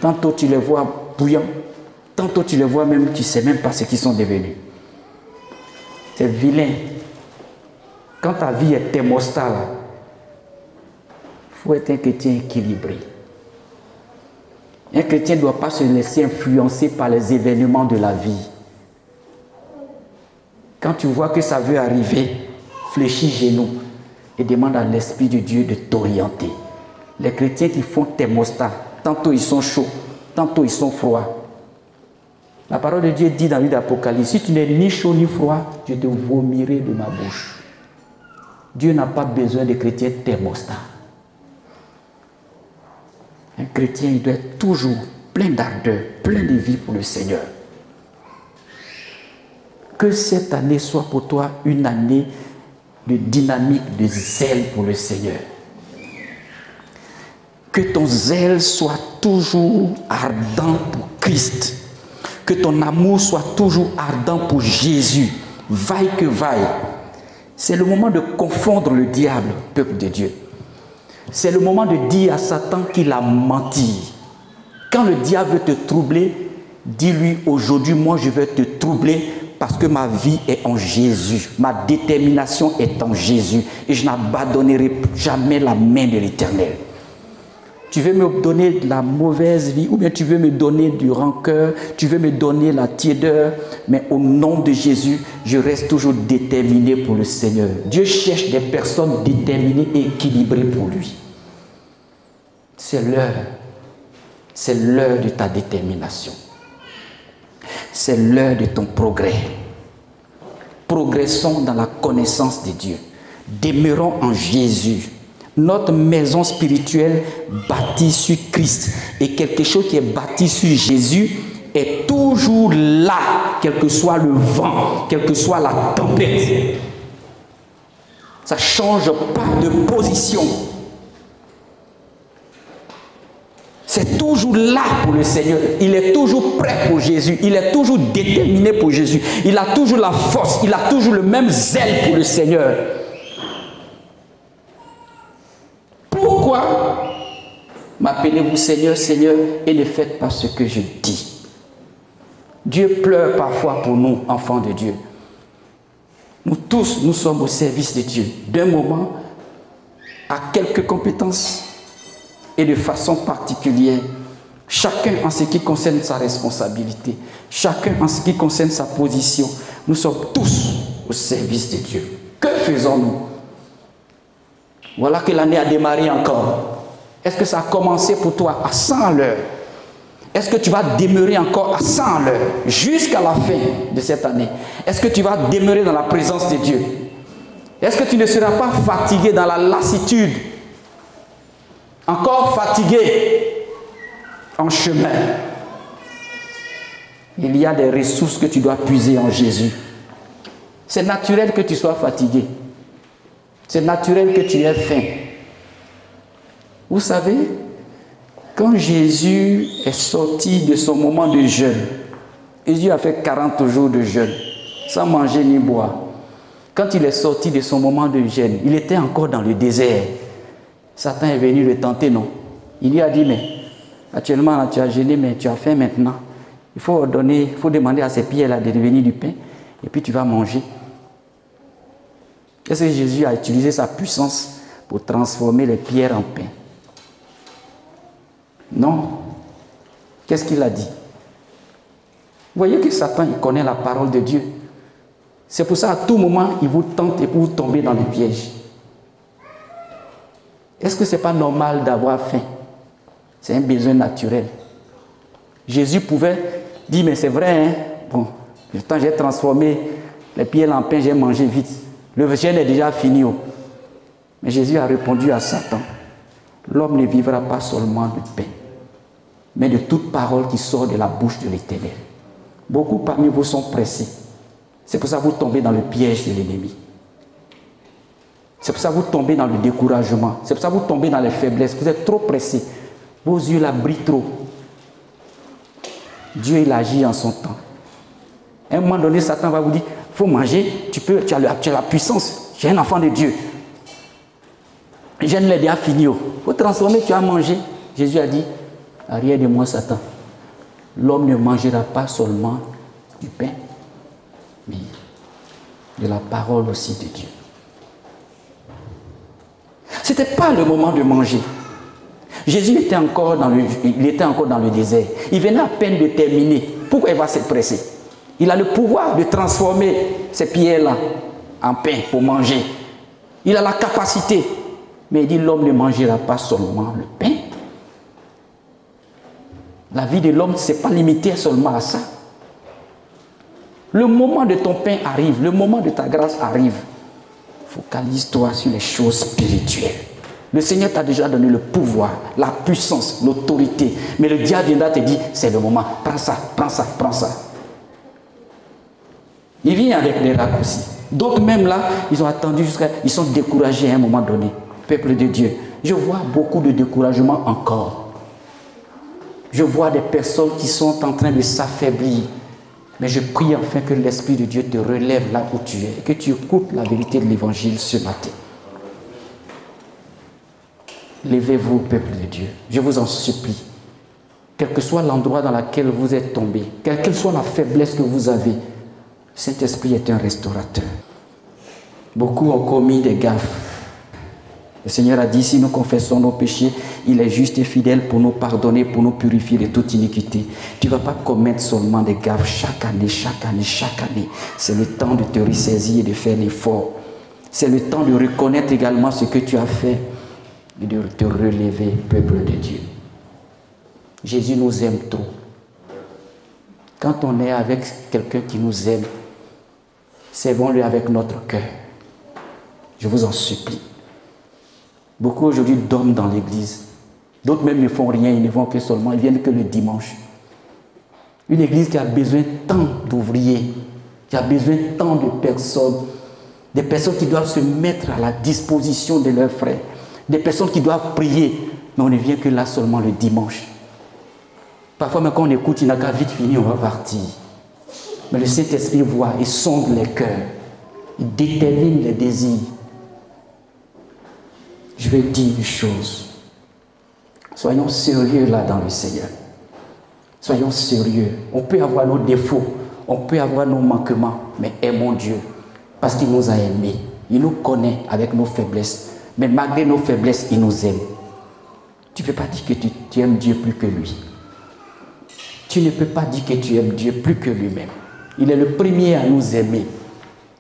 Tantôt tu les vois bouillants, tantôt tu les vois même, tu ne sais même pas ce qu'ils sont devenus. C'est vilain. Quand ta vie est thermostat, il faut être un chrétien équilibré. Un chrétien ne doit pas se laisser influencer par les événements de la vie. Quand tu vois que ça veut arriver, fléchis genoux et demande à l'Esprit de Dieu de t'orienter. Les chrétiens qui font thermostat, tantôt ils sont chauds, tantôt ils sont froids. La parole de Dieu dit dans le livre d'Apocalypse, si tu n'es ni chaud ni froid, je te vomirai de ma bouche. Dieu n'a pas besoin de chrétiens thermostats. Un chrétien, il doit être toujours plein d'ardeur, plein de vie pour le Seigneur. Que cette année soit pour toi une année de dynamique, de zèle pour le Seigneur. Que ton zèle soit toujours ardent pour Christ. Que ton amour soit toujours ardent pour Jésus. Vaille que vaille. C'est le moment de confondre le diable, peuple de Dieu. C'est le moment de dire à Satan qu'il a menti. Quand le diable veut te troubler, dis-lui aujourd'hui, moi je vais te troubler parce que ma vie est en Jésus. Ma détermination est en Jésus. Et je n'abandonnerai jamais la main de l'Éternel. Tu veux me donner de la mauvaise vie ou bien tu veux me donner du rancœur, tu veux me donner la tiédeur, mais au nom de Jésus, je reste toujours déterminé pour le Seigneur. Dieu cherche des personnes déterminées et équilibrées pour lui. C'est l'heure de ta détermination. C'est l'heure de ton progrès. Progressons dans la connaissance de Dieu. Demeurons en Jésus. Notre maison spirituelle bâtie sur Christ et quelque chose qui est bâti sur Jésus est toujours là, quel que soit le vent, quelle que soit la tempête. Ça ne change pas de position. C'est toujours là pour le Seigneur. Il est toujours prêt pour Jésus. Il est toujours déterminé pour Jésus. Il a toujours la force. Il a toujours le même zèle pour le Seigneur. Pourquoi m'appelez-vous Seigneur, Seigneur, et ne faites pas ce que je dis? Dieu pleure parfois pour nous, enfants de Dieu. Nous tous, nous sommes au service de Dieu. D'un moment à quelques compétences et de façon particulière. Chacun en ce qui concerne sa responsabilité. Chacun en ce qui concerne sa position. Nous sommes tous au service de Dieu. Que faisons-nous? Voilà que l'année a démarré encore. Est-ce que ça a commencé pour toi à 100 à l'heure? Est-ce que tu vas demeurer encore à 100 à l'heure jusqu'à la fin de cette année? Est-ce que tu vas demeurer dans la présence de Dieu? Est-ce que tu ne seras pas fatigué dans la lassitude? Encore fatigué en chemin? Il y a des ressources que tu dois puiser en Jésus. C'est naturel que tu sois fatigué. C'est naturel que tu aies faim. Vous savez, quand Jésus est sorti de son moment de jeûne, Jésus a fait 40 jours de jeûne, sans manger ni boire. Quand il est sorti de son moment de jeûne, il était encore dans le désert. Satan est venu le tenter, non? Il lui a dit, mais actuellement, là, tu as jeûné, mais tu as faim maintenant. Il faut demander à ces pierres-là de devenir du pain, et puis tu vas manger. Est-ce que Jésus a utilisé sa puissance pour transformer les pierres en pain? Non. Qu'est-ce qu'il a dit? Vous voyez que Satan, il connaît la parole de Dieu. C'est pour ça, à tout moment, il vous tente et pour vous tomber dans le piège. Est-ce que ce n'est pas normal d'avoir faim? C'est un besoin naturel. Jésus pouvait dire, mais c'est vrai, hein? Bon, le temps j'ai transformé les pierres en pain, j'ai mangé vite. Le jeûne est déjà fini. Oh. Mais Jésus a répondu à Satan, l'homme ne vivra pas seulement de pain, mais de toute parole qui sort de la bouche de l'Éternel. Beaucoup parmi vous sont pressés. C'est pour ça que vous tombez dans le piège de l'ennemi. C'est pour ça que vous tombez dans le découragement. C'est pour ça que vous tombez dans les faiblesses. Vous êtes trop pressés. Vos yeux là brillent trop. Dieu, il agit en son temps. À un moment donné, Satan va vous dire, il faut manger, tu as la puissance. J'ai un enfant de Dieu. Je ne l'ai déjà fini. Il faut transformer, tu as mangé. Jésus a dit, arrière de moi, Satan. L'homme ne mangera pas seulement du pain, mais de la parole aussi de Dieu. Ce n'était pas le moment de manger. Jésus était encore dans le désert. Il venait à peine de terminer. Pourquoi il va se presser? Il a le pouvoir de transformer ces pierres-là en pain pour manger. Il a la capacité. Mais il dit, l'homme ne mangera pas seulement le pain. La vie de l'homme ne s'est pas limitée seulement à ça. Le moment de ton pain arrive, le moment de ta grâce arrive. Focalise-toi sur les choses spirituelles. Le Seigneur t'a déjà donné le pouvoir, la puissance, l'autorité. Mais le diable viendra te dire, c'est le moment, prends ça, prends ça, prends ça. Il vient avec des raccourcis. D'autres même là, ils ont attendu ils sont découragés à un moment donné. Peuple de Dieu, je vois beaucoup de découragement encore. Je vois des personnes qui sont en train de s'affaiblir. Mais je prie enfin que l'Esprit de Dieu te relève là où tu es et que tu écoutes la vérité de l'Évangile ce matin. Levez-vous, peuple de Dieu. Je vous en supplie. Quel que soit l'endroit dans lequel vous êtes tombé, quelle que soit la faiblesse que vous avez, Saint-Esprit est un restaurateur. Beaucoup ont commis des gaffes. Le Seigneur a dit, si nous confessons nos péchés, il est juste et fidèle pour nous pardonner, pour nous purifier de toute iniquité. Tu ne vas pas commettre seulement des gaffes chaque année, chaque année, chaque année. C'est le temps de te ressaisir et de faire l'effort. C'est le temps de reconnaître également ce que tu as fait et de te relever, peuple de Dieu. Jésus nous aime trop. Quand on est avec quelqu'un qui nous aime, servons-le avec notre cœur. Je vous en supplie. Beaucoup aujourd'hui dorment dans l'église. D'autres même ne font rien, ils ne vont que seulement, ils viennent que le dimanche. Une église qui a besoin tant d'ouvriers, qui a besoin tant de personnes, des personnes qui doivent se mettre à la disposition de leurs frères, des personnes qui doivent prier, mais on ne vient que là seulement le dimanche. Parfois, même quand on écoute, il n'a qu'à vite finir, on va partir. Mais le Saint-Esprit voit et sonde les cœurs, il détermine les désirs. Je vais dire une chose. Soyons sérieux là dans le Seigneur. Soyons sérieux. On peut avoir nos défauts, on peut avoir nos manquements, mais aimons Dieu. Parce qu'il nous a aimés. Il nous connaît avec nos faiblesses. Mais malgré nos faiblesses, il nous aime. Tu ne peux pas dire que tu aimes Dieu plus que lui. Tu ne peux pas dire que tu aimes Dieu plus que lui-même. Il est le premier à nous aimer.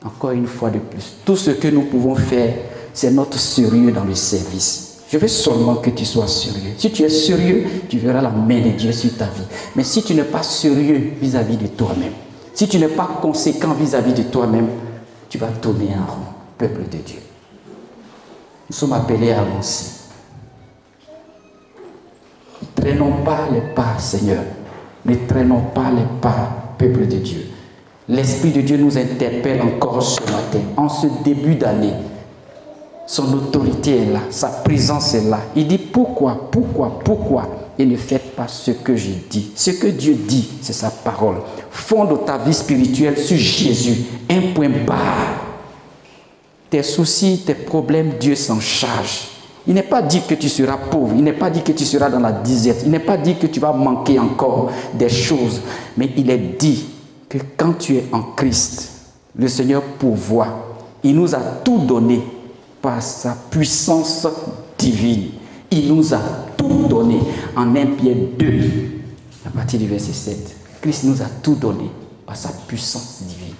Encore une fois de plus, tout ce que nous pouvons faire, c'est notre sérieux dans le service. Je veux seulement que tu sois sérieux. Si tu es sérieux, tu verras la main de Dieu sur ta vie. Mais si tu n'es pas sérieux vis-à-vis de toi-même, si tu n'es pas conséquent vis-à-vis de toi-même, tu vas tourner en rond, peuple de Dieu. Nous sommes appelés à avancer. Ne traînons pas les pas, Seigneur. Ne traînons pas les pas, peuple de Dieu. L'Esprit de Dieu nous interpelle encore ce matin, en ce début d'année. Son autorité est là, sa présence est là. Il dit pourquoi et ne faites pas ce que je dis. Ce que Dieu dit, c'est sa parole. Fonde ta vie spirituelle sur Jésus. Un point barre. Tes soucis, tes problèmes, Dieu s'en charge. Il n'est pas dit que tu seras pauvre. Il n'est pas dit que tu seras dans la disette. Il n'est pas dit que tu vas manquer encore des choses. Mais il est dit que quand tu es en Christ, le Seigneur pourvoit. Il nous a tout donné par sa puissance divine. Il nous a tout donné. En 1 Pierre 2, à partir du verset 7. Christ nous a tout donné par sa puissance divine.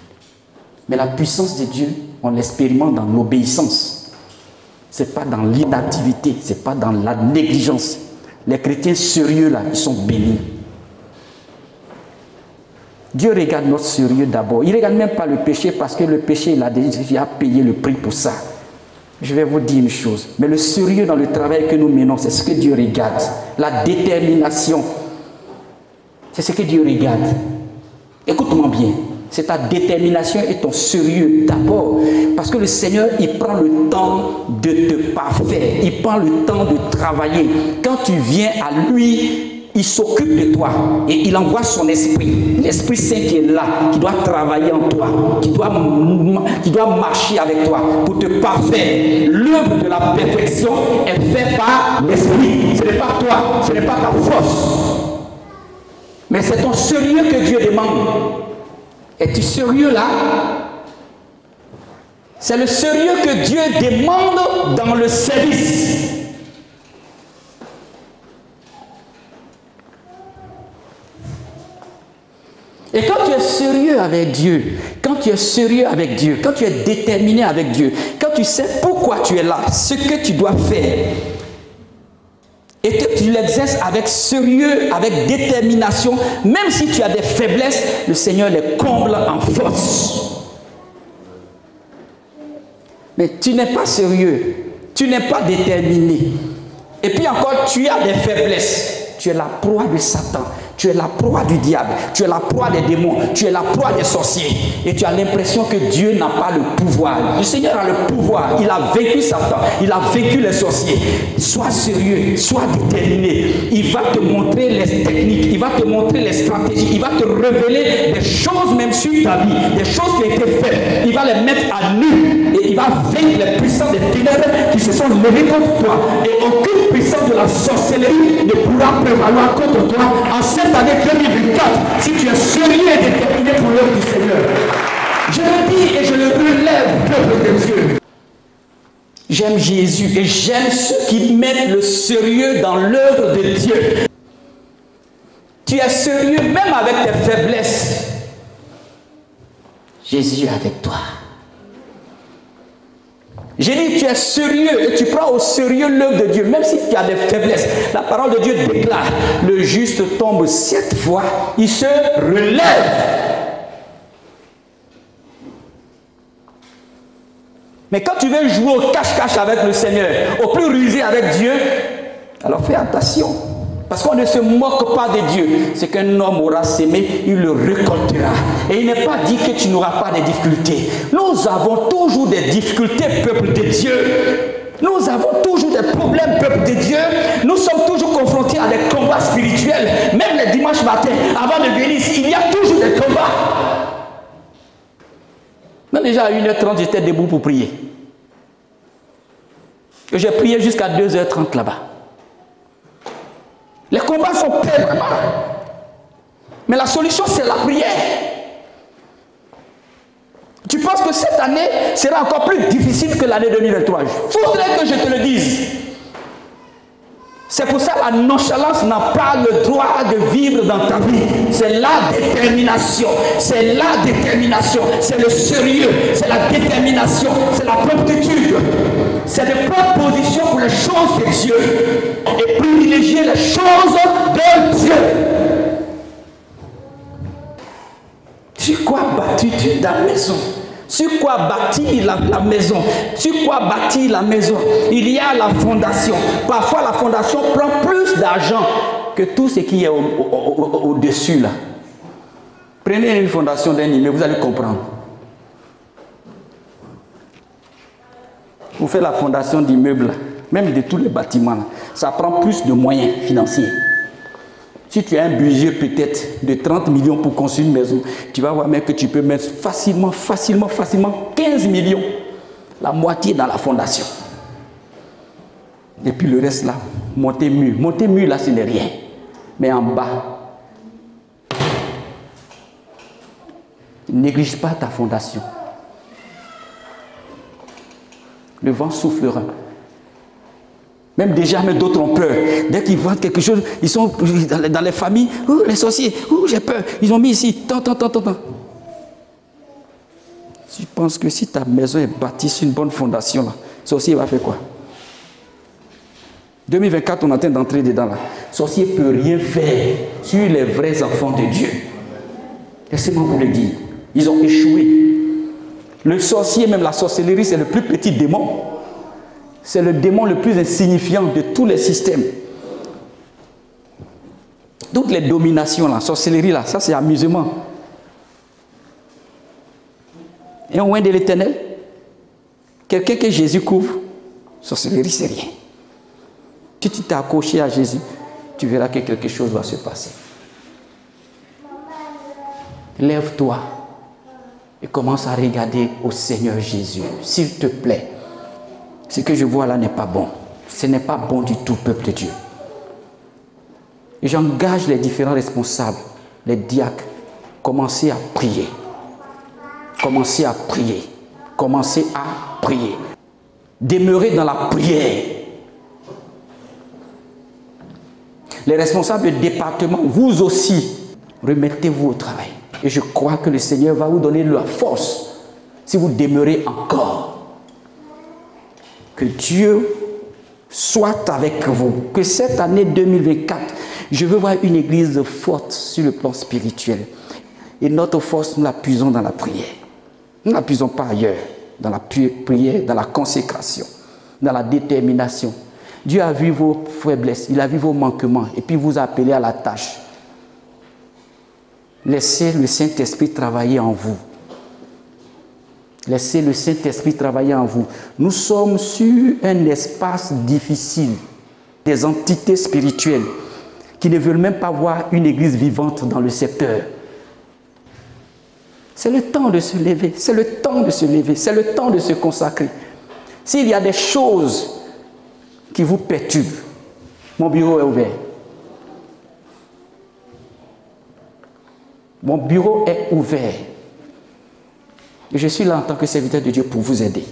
Mais la puissance de Dieu, on l'expérimente dans l'obéissance. Ce n'est pas dans l'inactivité, ce n'est pas dans la négligence. Les chrétiens sérieux là, ils sont bénis. Dieu regarde notre sérieux d'abord. Il ne regarde même pas le péché parce que le péché, il a déjà payé le prix pour ça. Je vais vous dire une chose. Mais le sérieux dans le travail que nous menons, c'est ce que Dieu regarde. La détermination, c'est ce que Dieu regarde. Écoute-moi bien. C'est ta détermination et ton sérieux d'abord. Parce que le Seigneur, il prend le temps de te parfaire. Il prend le temps de travailler. Quand tu viens à lui, il s'occupe de toi et il envoie son esprit, l'Esprit Saint qui est là, qui doit travailler en toi, qui doit marcher avec toi pour te parfaire. L'œuvre de la perfection est faite par l'Esprit. Ce n'est pas toi, ce n'est pas ta force, mais c'est ton sérieux que Dieu demande. Es-tu sérieux là? C'est le sérieux que Dieu demande dans le service. Et quand tu es sérieux avec Dieu, quand tu es sérieux avec Dieu, quand tu es déterminé avec Dieu, quand tu sais pourquoi tu es là, ce que tu dois faire, et que tu l'exerces avec sérieux, avec détermination, même si tu as des faiblesses, le Seigneur les comble en force. Mais tu n'es pas sérieux, tu n'es pas déterminé. Et puis encore, tu as des faiblesses. Tu es la proie de Satan. Tu es la proie du diable, tu es la proie des démons, tu es la proie des sorciers. Et tu as l'impression que Dieu n'a pas le pouvoir. Le Seigneur a le pouvoir. Il a vaincu Satan, il a vaincu les sorciers. Sois sérieux, sois déterminé. Il va te montrer les techniques, il va te montrer les stratégies, il va te révéler des choses même sur ta vie, des choses qui ont été faites. Il va les mettre à nu et il va vaincre les puissants des ténèbres qui se sont levés contre toi. Et aucune puissance de la sorcellerie ne pourra prévaloir contre toi en cette année 2024, si tu es sérieux et déterminé pour l'œuvre du Seigneur. Je le dis et je le relève, peuple de Dieu. J'aime Jésus et j'aime ceux qui mettent le sérieux dans l'œuvre de Dieu. Tu es sérieux même avec tes faiblesses. Jésus est avec toi. J'ai dit, tu es sérieux et tu prends au sérieux l'œuvre de Dieu, même si tu as des faiblesses. La parole de Dieu déclare, le juste tombe 7 fois, il se relève. Mais quand tu veux jouer au cache-cache avec le Seigneur, au plus rusé avec Dieu, alors fais attention. Parce qu'on ne se moque pas de Dieu. C'est qu'un homme aura sémé, il le récoltera. Et il n'est pas dit que tu n'auras pas de difficultés. Nous avons toujours des difficultés, peuple de Dieu. Nous avons toujours des problèmes, peuple de Dieu. Nous sommes toujours confrontés à des combats spirituels. Même les dimanches matins, avant de venir ici, il y a toujours des combats. Mais déjà à 1h30, j'étais debout pour prier. Et j'ai prié jusqu'à 2h30 là-bas. Les combats sont permanents. Mais la solution, c'est la prière. Tu penses que cette année sera encore plus difficile que l'année 2023? Il faudrait que je te le dise. C'est pour ça que la nonchalance n'a pas le droit de vivre dans ta vie. C'est la détermination. C'est la détermination. C'est le sérieux. C'est la détermination. C'est la promptitude. C'est de prendre position pour les choses de Dieu et privilégier les choses de Dieu. Sur quoi bâtis-tu ta maison? Sur quoi bâtir la maison? Sur quoi bâtir la maison? Il y a la fondation. Parfois, la fondation prend plus d'argent que tout ce qui est au-dessus là. Prenez une fondation d'un immeuble, vous allez comprendre. Vous faites la fondation d'immeuble, même de tous les bâtiments, là, ça prend plus de moyens financiers. Si tu as un budget peut-être de 30 millions pour construire une maison, tu vas voir même que tu peux mettre facilement 15 millions, la moitié dans la fondation. Et puis le reste là, monter mur. Monter mur là, ce n'est rien. Mais en bas, ne néglige pas ta fondation. Le vent soufflera. Même déjà, mais d'autres ont peur. Dès qu'ils voient quelque chose, ils sont dans les familles. Oh, les sorciers, oh, j'ai peur. Ils ont mis ici, tant. Tu penses que si ta maison est bâtie sur une bonne fondation, là, sorcier va faire quoi? 2024, on est en train d'entrer dedans là. Sorcier ne peut rien faire sur les vrais enfants de Dieu. Laissez-moi vous le dire. Ils ont échoué. Le sorcier, même la sorcellerie, c'est le plus petit démon. C'est le démon le plus insignifiant de tous les systèmes. Toutes les dominations, la sorcellerie, là, ça c'est amusement. Et on loin de l'Éternel, quelqu'un que Jésus couvre, sorcellerie, c'est rien. Si tu t'es accroché à Jésus, tu verras que quelque chose va se passer. Lève-toi et commence à regarder au Seigneur Jésus. S'il te plaît, ce que je vois là n'est pas bon. Ce n'est pas bon du tout, peuple de Dieu. Et j'engage les différents responsables, les diacres, commencez à prier. Commencez à prier. Commencez à prier. Demeurez dans la prière. Les responsables de département, vous aussi, remettez-vous au travail. Et je crois que le Seigneur va vous donner la force si vous demeurez encore. Que Dieu soit avec vous. Que cette année 2024, je veux voir une église forte sur le plan spirituel. Et notre force, nous la puisons dans la prière. Nous ne la puisons pas ailleurs. Dans la prière, dans la consécration, dans la détermination. Dieu a vu vos faiblesses, il a vu vos manquements. Et puis vous appelez à la tâche. Laissez le Saint-Esprit travailler en vous. Laissez le Saint-Esprit travailler en vous. Nous sommes sur un espace difficile. Des entités spirituelles qui ne veulent même pas voir une église vivante dans le secteur. C'est le temps de se lever. C'est le temps de se lever. C'est le temps de se consacrer. S'il y a des choses qui vous perturbent, mon bureau est ouvert. Mon bureau est ouvert. Et je suis là en tant que serviteur de Dieu pour vous aider.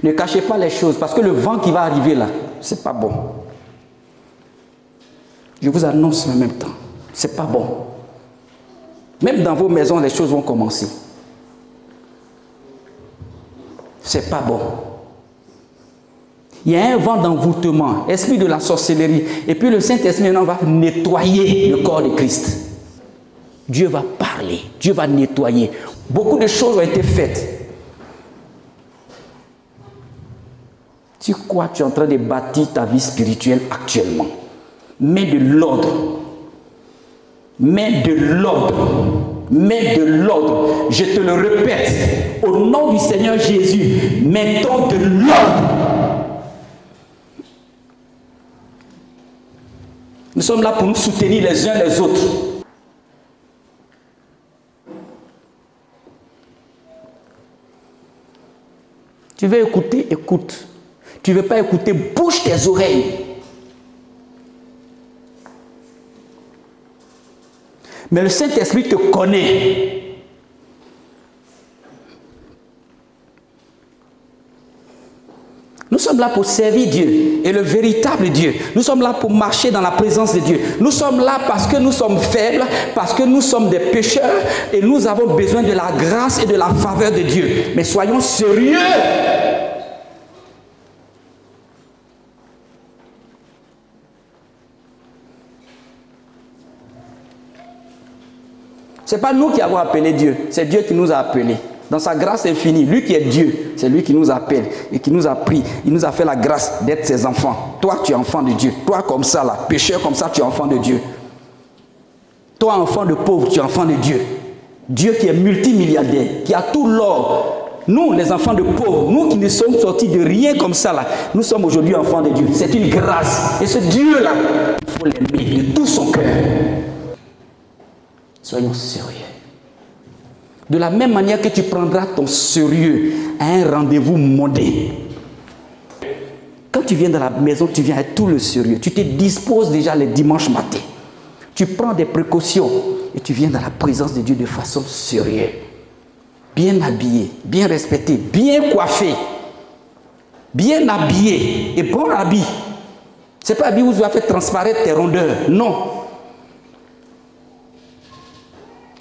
Ne cachez pas les choses, parce que le vent qui va arriver là, c'est pas bon. Je vous annonce en même temps, c'est pas bon. Même dans vos maisons, les choses vont commencer. c'est pas bon. Il y a un vent d'envoûtement, esprit de la sorcellerie. Et puis le Saint-Esprit maintenant va nettoyer le corps de Christ. Dieu va parler, Dieu va nettoyer. Beaucoup de choses ont été faites. Tu crois que tu es en train de bâtir ta vie spirituelle actuellement. Mets de l'ordre. Mets de l'ordre. Mets de l'ordre. Je te le répète. Au nom du Seigneur Jésus, mettons de l'ordre. Nous sommes là pour nous soutenir les uns les autres. Tu veux écouter, écoute. Tu ne veux pas écouter, bouge tes oreilles. Mais le Saint-Esprit te connaît. Nous sommes là pour servir Dieu et le véritable Dieu. Nous sommes là pour marcher dans la présence de Dieu. Nous sommes là parce que nous sommes faibles, parce que nous sommes des pécheurs et nous avons besoin de la grâce et de la faveur de Dieu. Mais soyons sérieux. Ce n'est pas nous qui avons appelé Dieu, c'est Dieu qui nous a appelés. Dans sa grâce infinie, lui qui est Dieu, c'est lui qui nous appelle et qui nous a pris. Il nous a fait la grâce d'être ses enfants. Toi, tu es enfant de Dieu. Toi, comme ça, là, pécheur comme ça, tu es enfant de Dieu. Toi, enfant de pauvre, tu es enfant de Dieu. Dieu qui est multimilliardaire, qui a tout l'or. Nous, les enfants de pauvres, nous qui ne sommes sortis de rien comme ça, là, nous sommes aujourd'hui enfants de Dieu. C'est une grâce. Et ce Dieu-là, il faut l'aimer de tout son cœur. Soyons sérieux. De la même manière que tu prendras ton sérieux à un rendez-vous mondain. Quand tu viens dans la maison, tu viens avec tout le sérieux. Tu te disposes déjà les dimanches matins. Tu prends des précautions et tu viens dans la présence de Dieu de façon sérieuse. Bien habillé, bien respecté, bien coiffé, bien habillé et bon habit. Ce n'est pas habillé où tu vas faire transparaître tes rondeurs. Non.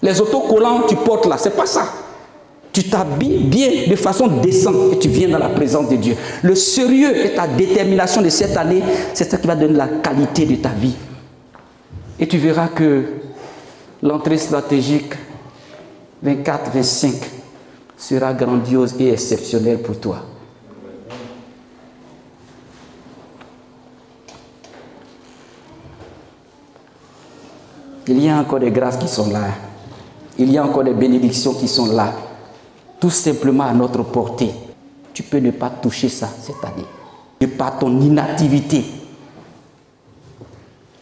Les autocollants que tu portes là, ce n'est pas ça. Tu t'habilles bien, de façon décente et tu viens dans la présence de Dieu. Le sérieux et ta détermination de cette année, c'est ça qui va donner la qualité de ta vie. Et tu verras que l'entrée stratégique 24-25 sera grandiose et exceptionnelle pour toi. Il y a encore des grâces qui sont là. Il y a encore des bénédictions qui sont là, tout simplement à notre portée. Tu peux ne pas toucher ça cette année. De par ton inactivité,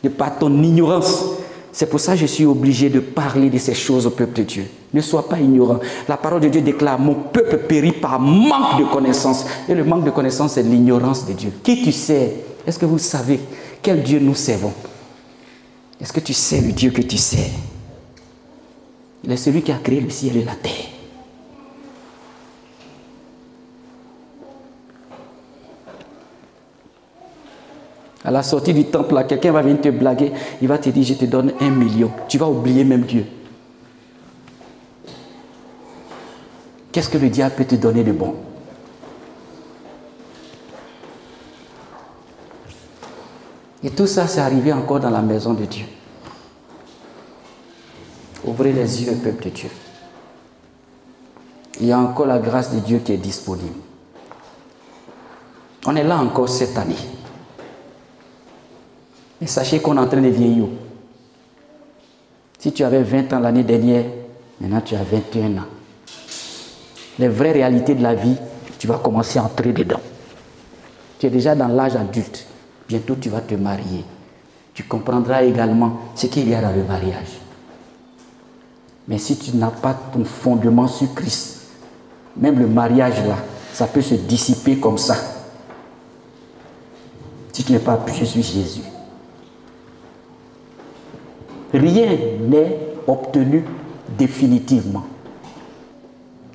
de par ton ignorance. C'est pour ça que je suis obligé de parler de ces choses au peuple de Dieu. Ne sois pas ignorant. La parole de Dieu déclare, mon peuple périt par manque de connaissance. Et le manque de connaissance, c'est l'ignorance de Dieu. Qui tu sais? Est-ce que vous savez quel Dieu nous servons? Est-ce que tu sais le Dieu que tu sais? Il est celui qui a créé le ciel et la terre. À la sortie du temple, là, quelqu'un va venir te blaguer. Il va te dire, je te donne 1 million. Tu vas oublier même Dieu. Qu'est-ce que le diable peut te donner de bon? Et tout ça, c'est arrivé encore dans la maison de Dieu. Ouvrez les yeux, peuple de Dieu. Il y a encore la grâce de Dieu qui est disponible. On est là encore cette année. Et sachez qu'on est en train de vieillir. Si tu avais 20 ans l'année dernière, maintenant tu as 21 ans. Les vraies réalités de la vie, tu vas commencer à entrer dedans. Tu es déjà dans l'âge adulte. Bientôt tu vas te marier. Tu comprendras également ce qu'il y a dans le mariage. Mais si tu n'as pas ton fondement sur Christ, même le mariage là, ça peut se dissiper comme ça. Si tu n'es pas appuyé sur Jésus. Rien n'est obtenu définitivement.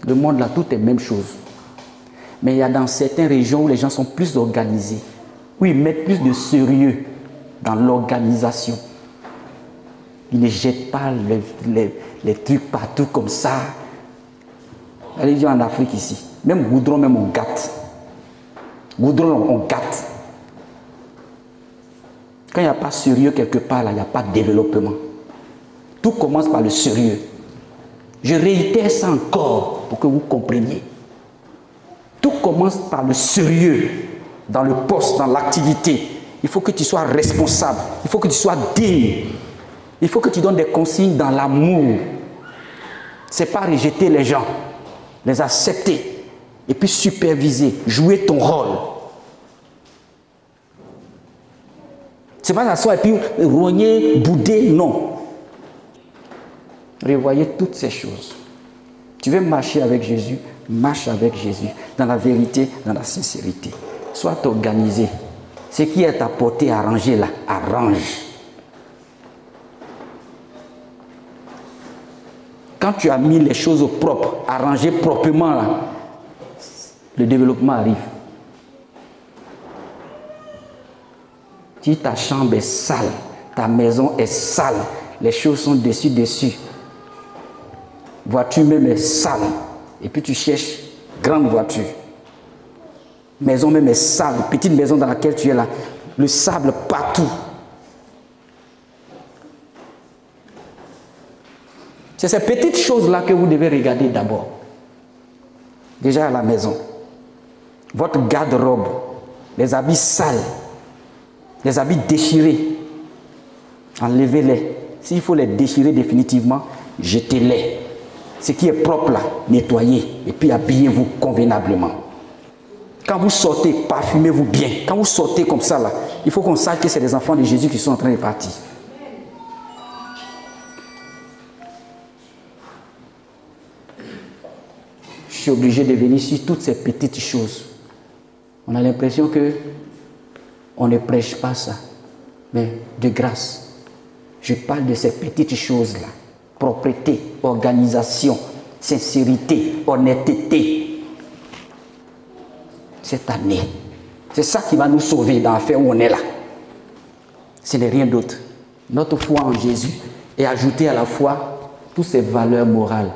Le monde là, tout est même chose. Mais il y a dans certaines régions où les gens sont plus organisés, où ils mettent plus de sérieux dans l'organisation. Ils ne jettent pas les trucs partout comme ça. Allez, viens en Afrique ici. Même goudron, même on gâte. Goudron, on gâte. Quand il n'y a pas sérieux quelque part, là, il n'y a pas de développement. Tout commence par le sérieux. Je réitère ça encore pour que vous compreniez. Tout commence par le sérieux dans le poste, dans l'activité. Il faut que tu sois responsable. Il faut que tu sois digne. Il faut que tu donnes des consignes dans l'amour. Ce n'est pas rejeter les gens, les accepter et puis superviser, jouer ton rôle. Ce n'est pas s'asseoir et puis rogner, bouder, non. Revoyez toutes ces choses. Tu veux marcher avec Jésus, marche avec Jésus, dans la vérité, dans la sincérité. Sois organisé. Ce qui est à portée, arrangé là, arrange. Quand tu as mis les choses au propre, arrangé proprement là, le développement arrive. Si ta chambre est sale, ta maison est sale, les choses sont dessus. Voiture même est sale. Et puis tu cherches grande voiture. Maison même est sale, petite maison dans laquelle tu es là. Le sable partout. C'est ces petites choses-là que vous devez regarder d'abord. Déjà à la maison. Votre garde-robe, les habits sales, les habits déchirés, enlevez-les. S'il faut les déchirer définitivement, jetez-les. Ce qui est propre là, nettoyez et puis habillez-vous convenablement. Quand vous sortez, parfumez-vous bien. Quand vous sortez comme ça là, il faut qu'on sache que c'est les enfants de Jésus qui sont en train de partir. Je suis obligé de venir sur toutes ces petites choses. On a l'impression que on ne prêche pas ça. Mais de grâce, je parle de ces petites choses-là. Propreté, organisation, sincérité, honnêteté. Cette année, c'est ça qui va nous sauver dans l'affaire où on est là. Ce n'est rien d'autre. Notre foi en Jésus est ajoutée à la foi toutes ces valeurs morales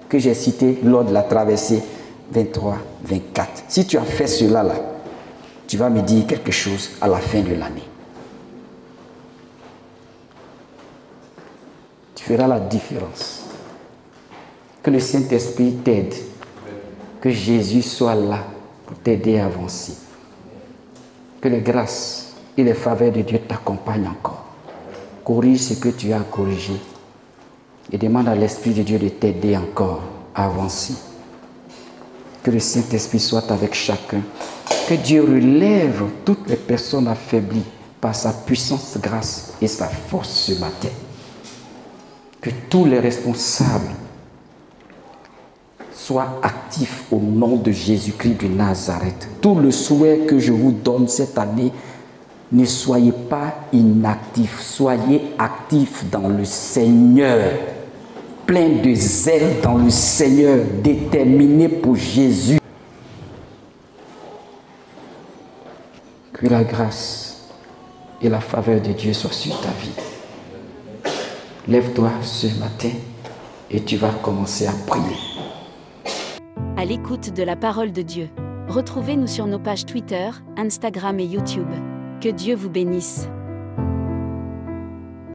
que j'ai citées lors de la traversée 23-24. Si tu as fait cela là, tu vas me dire quelque chose à la fin de l'année. Tu feras la différence. Que le Saint-Esprit t'aide. Que Jésus soit là pour t'aider à avancer. Que les grâces et les faveurs de Dieu t'accompagnent encore. Corrige ce que tu as à corriger. Et demande à l'Esprit de Dieu de t'aider encore à avancer. Que le Saint-Esprit soit avec chacun. Que Dieu relève toutes les personnes affaiblies par sa puissance, grâce et sa force ce matin. Que tous les responsables soient actifs au nom de Jésus-Christ de Nazareth. Tout le souhait que je vous donne cette année, ne soyez pas inactifs, soyez actifs dans le Seigneur. Plein de zèle dans le Seigneur, déterminé pour Jésus. Que la grâce et la faveur de Dieu soient sur ta vie. Lève-toi ce matin et tu vas commencer à prier.
À l'écoute de la parole de Dieu. Retrouvez-nous sur nos pages Twitter, Instagram et YouTube. Que Dieu vous bénisse.